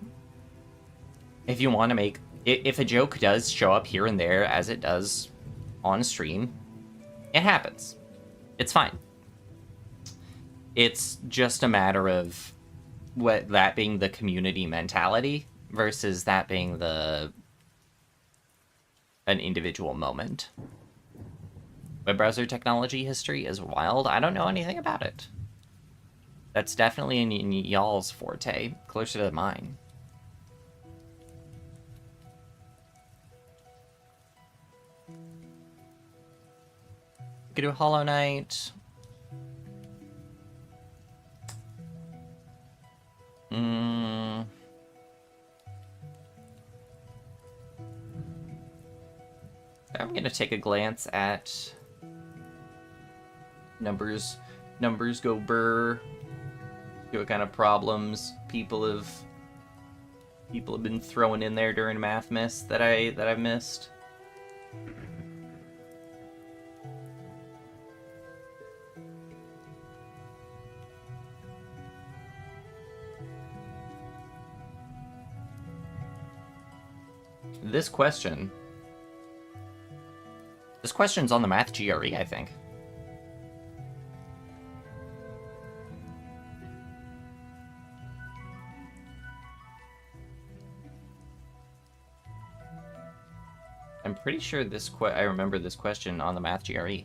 If you want to make, if a joke does show up here and there as it does on stream, it happens. It's fine. It's just a matter of what that being the community mentality versus that being an individual moment. Web browser technology history is wild. I don't know anything about it. That's definitely in y'all's forte, closer to mine. We could do Hollow Knight. I'm gonna take a glance at numbers. Numbers go burr. See what kind of problems people have been throwing in there during Mathmas that I've missed. This question's on the Math GRE, I think. I'm pretty sure I remember this question on the Math GRE.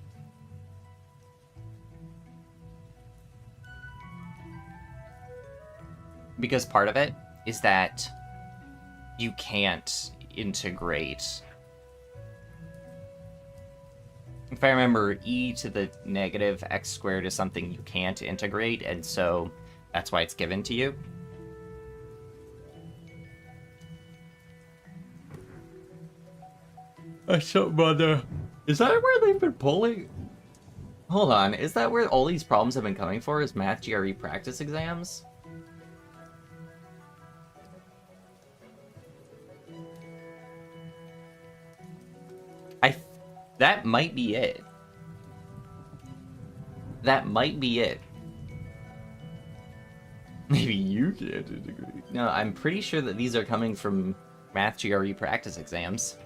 because part of it is that you can't integrate. If I remember, e to the negative x squared is something you can't integrate, and so that's why it's given to you. Mother. Is that where they've been pulling? Hold on, is that where all these problems have been coming for, is math GRE practice exams? That might be it. That might be it. Maybe you can't integrate. No, I'm pretty sure that these are coming from math GRE practice exams.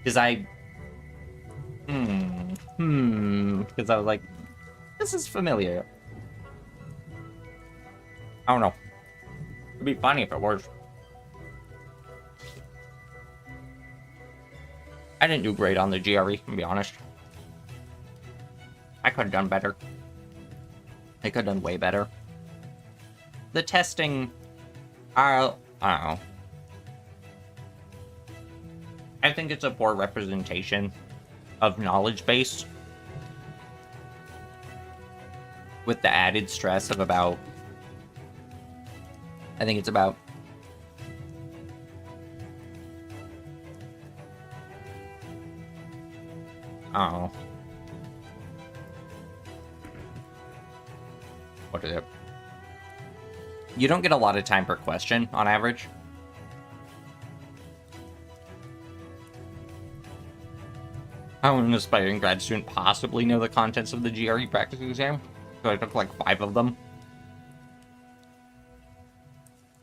Because because I was like, this is familiar. I don't know. It'd be funny if it was. I didn't do great on the GRE, to be honest. I could have done better. I could have done way better. The testing, I don't know. I think it's a poor representation of knowledge base, with the added stress of about, I think it's about, I don't know. What is it? You don't get a lot of time per question on average. How would an aspiring grad student possibly know the contents of the GRE practice exam? So I took like 5 of them.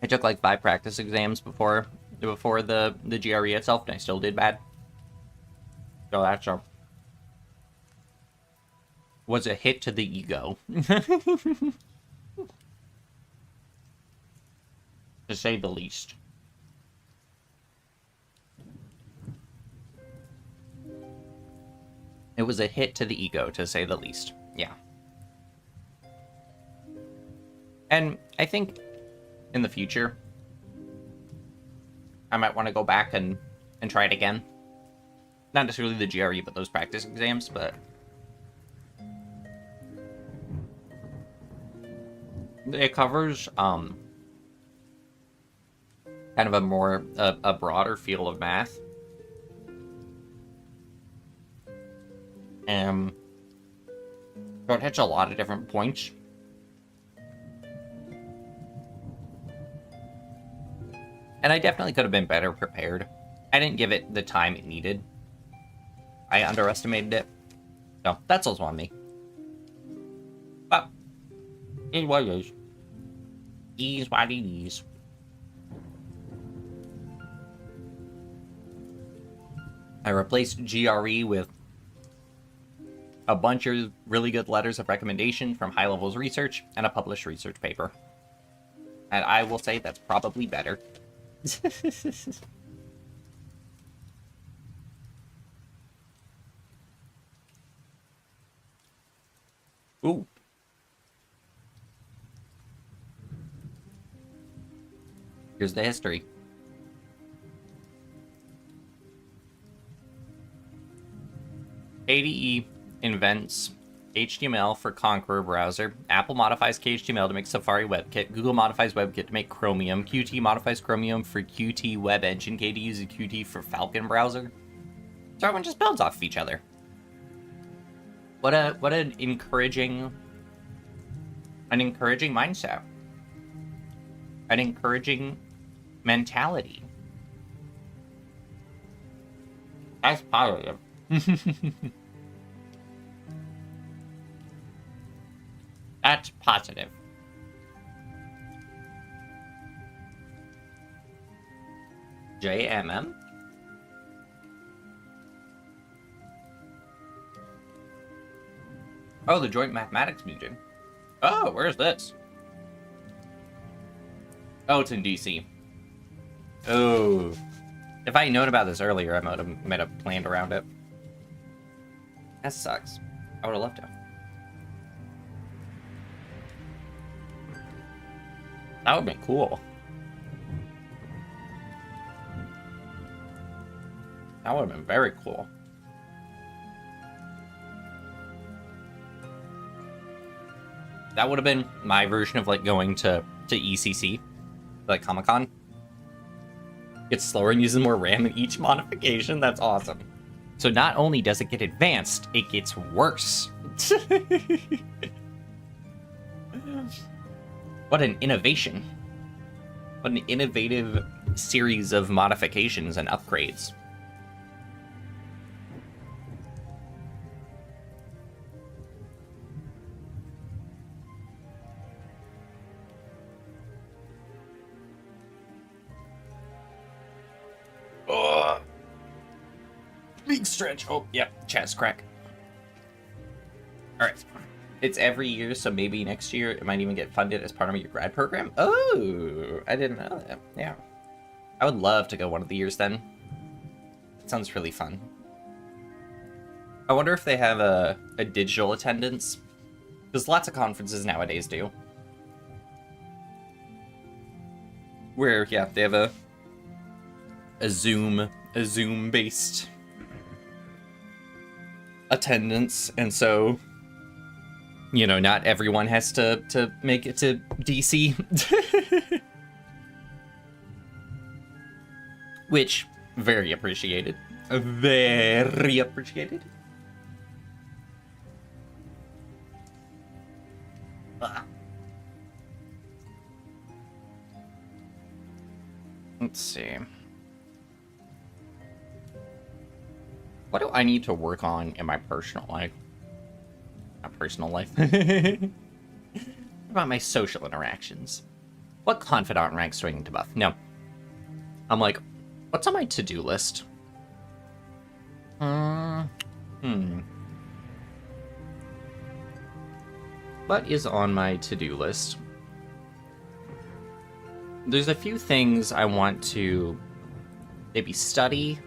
I took like 5 practice exams before the GRE itself, and I still did bad. So that's was a hit to the ego. To say the least. It was a hit to the ego, to say the least. Yeah. And I think in the future, I might want to go back and try it again. Not necessarily the GRE, but those practice exams, but it covers kind of a more a broader field of math. So it hits a lot of different points. And I definitely could have been better prepared. I didn't give it the time it needed. I underestimated it. So that's also on me. But it is what it is. Is what it is. I replaced GRE with a bunch of really good letters of recommendation from high levels research and a published research paper. And I will say that's probably better. Ooh. Here's the history. ADE invents HTML for Conqueror browser. Apple modifies KHTML to make Safari WebKit. Google modifies WebKit to make Chromium. Qt modifies Chromium for Qt Web Engine. KDE uses Qt for Falcon browser. So everyone just builds off of each other. What an encouraging mindset. An encouraging mentality. That's positive. That's positive. JMM? Oh, the Joint Mathematics Museum. Oh, where's this? Oh, it's in DC. Oh. If I had known about this earlier, I might have planned around it. That sucks. I would have loved to. That would be cool. That would have been very cool. That would have been my version of like going to ECC, like Comic-Con. It's slower and uses more RAM in each modification. That's awesome. So not only does it get advanced, it gets worse. What an innovation. What an innovative series of modifications and upgrades. Big stretch. Oh, yep. Chest crack. Alright. It's every year, so maybe next year it might even get funded as part of your grad program. Oh, I didn't know that. Yeah. I would love to go one of the years then. It sounds really fun. I wonder if they have a digital attendance. Because lots of conferences nowadays do. Where, yeah, they have a Zoom-based attendance, and so, you know, not everyone has to make it to DC. Which, very appreciated. Very appreciated. Let's see. What do I need to work on in my personal life? My personal life? What about my social interactions? What confidant ranks do I need to buff? No. I'm like, what's on my to-do list? What is on my to-do list? There's a few things I want to maybe study.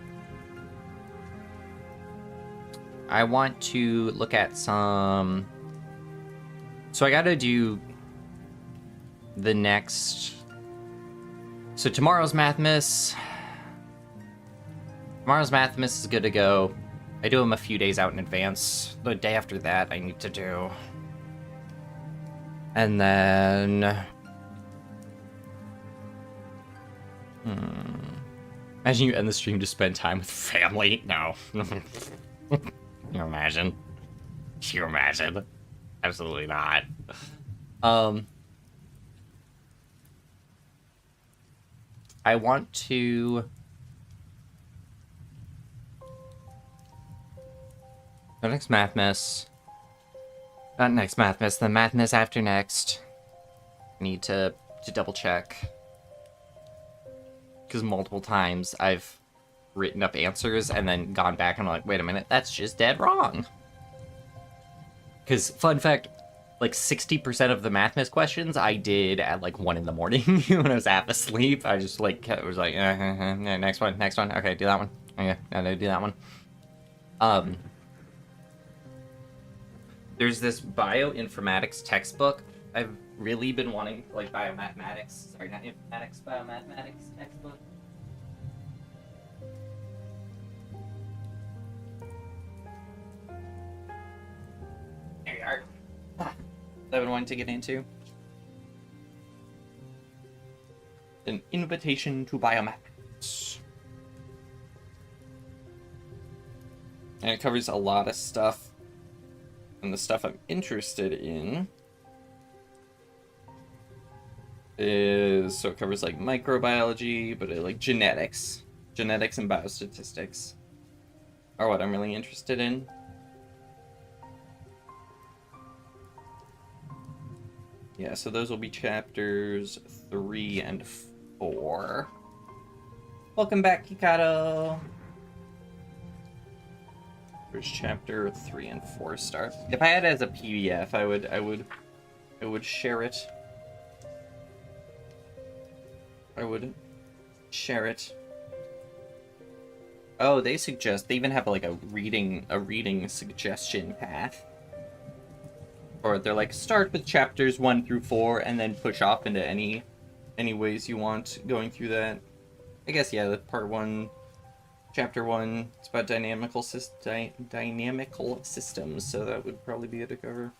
I want to look at some... So I gotta do the next... So tomorrow's Mathmas. Tomorrow's Mathmas is good to go. I do them a few days out in advance. The day after that I need to do. And then... Imagine you end the stream to spend time with family. No. Can you imagine? Can you imagine? Absolutely not. I want to... The next Mathmas. Not next Mathmas, the Mathmas after next. I need to double check. Because multiple times I've written up answers and then gone back and I'm like, wait a minute, that's just dead wrong. Because, fun fact, like 60% of the Mathmas questions I did at like 1 in the morning when I was half asleep. I just like, was like, next one, okay, do that one. Okay, no, do that one. There's this bioinformatics textbook I've really been wanting, like biomathematics, sorry, not informatics, biomathematics textbook. There you are. That I've been wanting to get into. An invitation to biomathematics. And it covers a lot of stuff. And the stuff I'm interested in is, so it covers like microbiology, but like genetics and biostatistics are what I'm really interested in. Yeah, so those will be chapters 3 and 4. Welcome back, Hikato. There's chapter 3 and 4 start. If I had it as a PDF, I would share it. I would share it. Oh, they even have like a reading suggestion path. Or they're like, start with chapters 1 through 4 and then push off into any any ways you want going through that. I guess, yeah, the part 1, chapter 1, it's about dynamical systems, so that would probably be it to cover.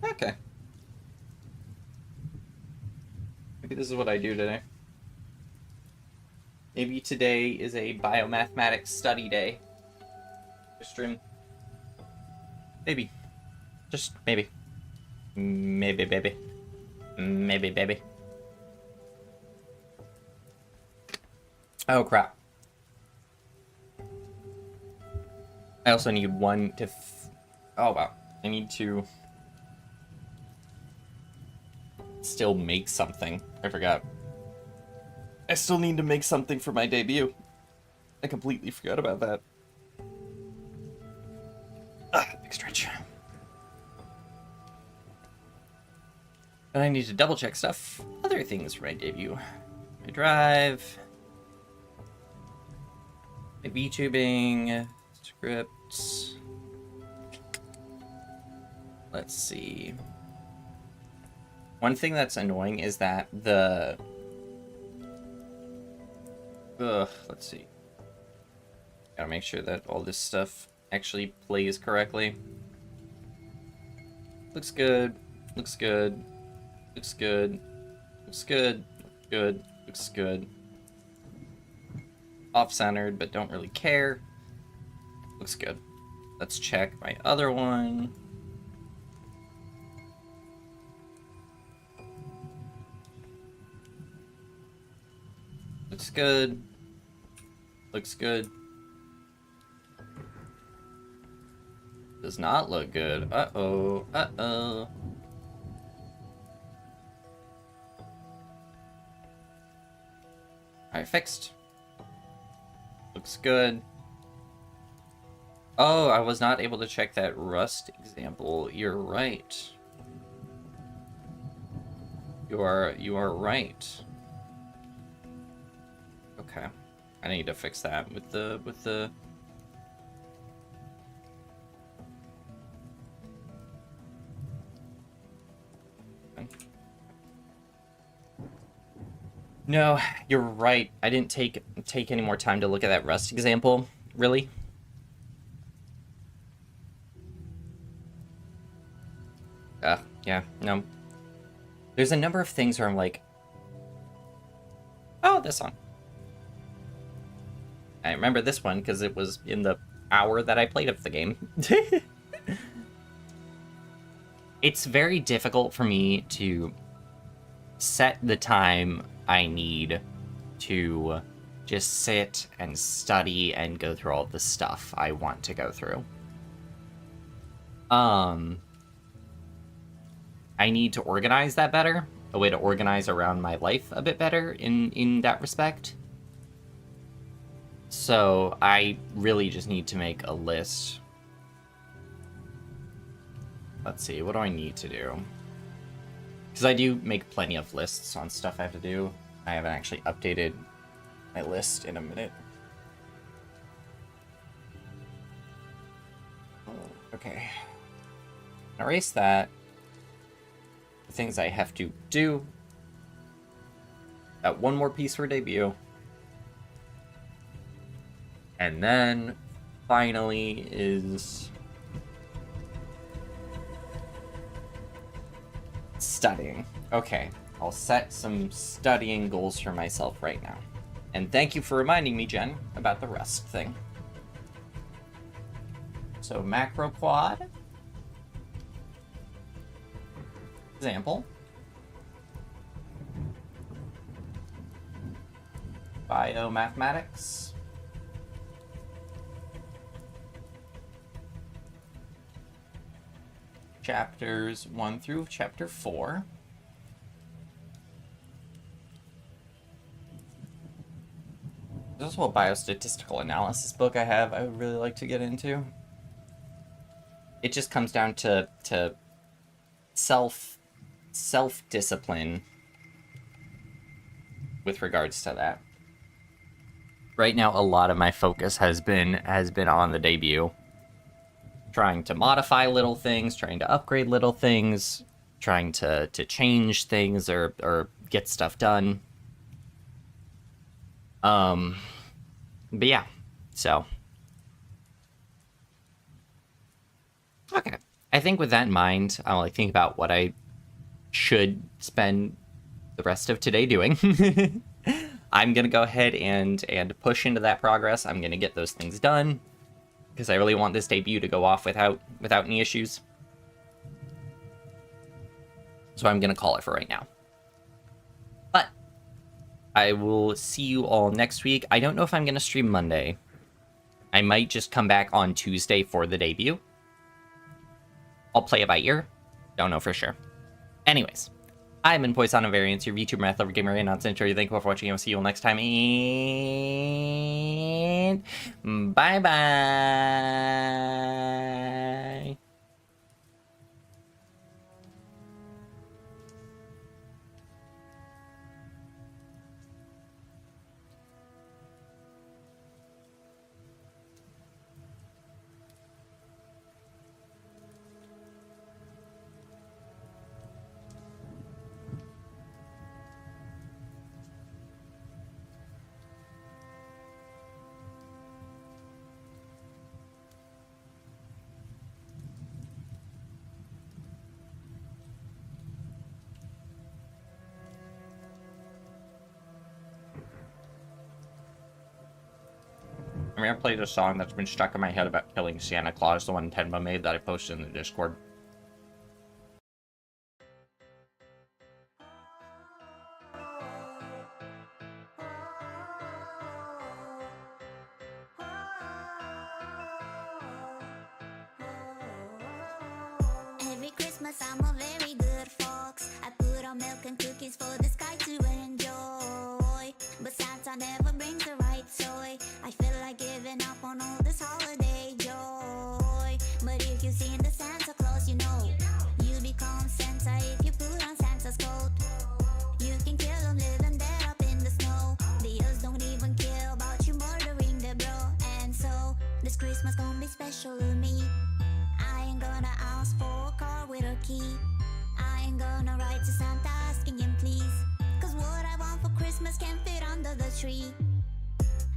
Okay. Maybe this is what I do today. Maybe today is a biomathematics study day. Stream. Maybe. Just maybe. Maybe, baby. Maybe, baby. Oh, crap. I also need one to... Oh, wow. I need to... still make something. I forgot. I still need to make something for my debut. I completely forgot about that. Big stretch. And I need to double check stuff. Other things for my debut. My drive. My vtubing. Scripts. Let's see. One thing that's annoying is that the... let's see. Gotta make sure that all this stuff actually plays correctly. Looks good. Looks good. Looks good. Looks good. Good. Looks good. Off-centered, but don't really care. Looks good. Let's check my other one. Looks good. Looks good. Does not look good. Uh-oh. Uh-oh. Alright, fixed. Looks good. Oh, I was not able to check that Rust example. You're right. You are right. Okay. I need to fix that with the No, you're right. I didn't take any more time to look at that Rust example. Really? Yeah, no. There's a number of things where I'm like, oh, this one. I remember this one because it was in the hour that I played of the game. It's very difficult for me to set the time I need to just sit and study and go through all the stuff I want to go through. I need to organize that better, a way to organize around my life a bit better in that respect. So I really just need to make a list. Let's see, what do I need to do? Because I do make plenty of lists on stuff I have to do. I haven't actually updated my list in a minute. Okay. Erase that. The things I have to do. Got one more piece for debut. And then, finally, is studying. Okay, I'll set some studying goals for myself right now. And thank you for reminding me, Jen, about the Rust thing. So, macro quad. Example. Biomathematics. Chapters 1 through chapter 4. There's also a biostatistical analysis book I have I would really like to get into. It just comes down to self-discipline with regards to that. Right now, a lot of my focus has been on the debut. Trying to modify little things, trying to upgrade little things, trying to change things or get stuff done. But yeah, so okay. I think with that in mind, I'll like think about what I should spend the rest of today doing. I'm gonna go ahead and push into that progress. I'm gonna get those things done because I really want this debut to go off without any issues. So I'm gonna call it for right now. But I will see you all next week. I don't know if I'm gonna stream Monday. I might just come back on Tuesday for the debut. I'll play it by ear. Don't know for sure. Anyways, I've been Poisson of Variance, your VTuber math lover gamer, and nonsense. Thank you for watching. I'll see you all next time. And bye bye. I'm gonna play the song that's been stuck in my head about killing Santa Claus, the one Tenma made that I posted in the Discord. Every Christmas I'm a very good fox. I put on milk and cookies for the sky to enjoy. But Santa never brings the right toy. I feel like giving up on all this holiday joy. But if you've seen the Santa Claus, you know you become Santa if you put on Santa's coat. You can kill them, live them dead up in the snow. The elves don't even care about you murdering their bro. And so this Christmas gonna be special to me. I ain't gonna ask for a car with a key. I ain't gonna write to Santa asking him please. Cause what I want for Christmas can't fit under the tree.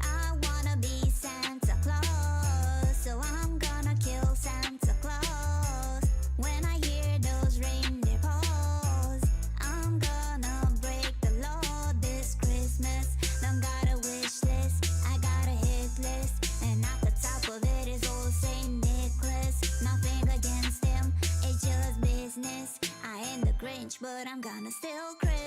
I wanna be Santa Claus, so I'm gonna kill Santa Claus. When I hear those reindeer paws, I'm gonna break the law this Christmas. Don't got a wish list, I got a hit list. And at the top of it is old Saint Nicholas. Nothing against him, it's just business. I ain't the Grinch, but I'm gonna steal Christmas.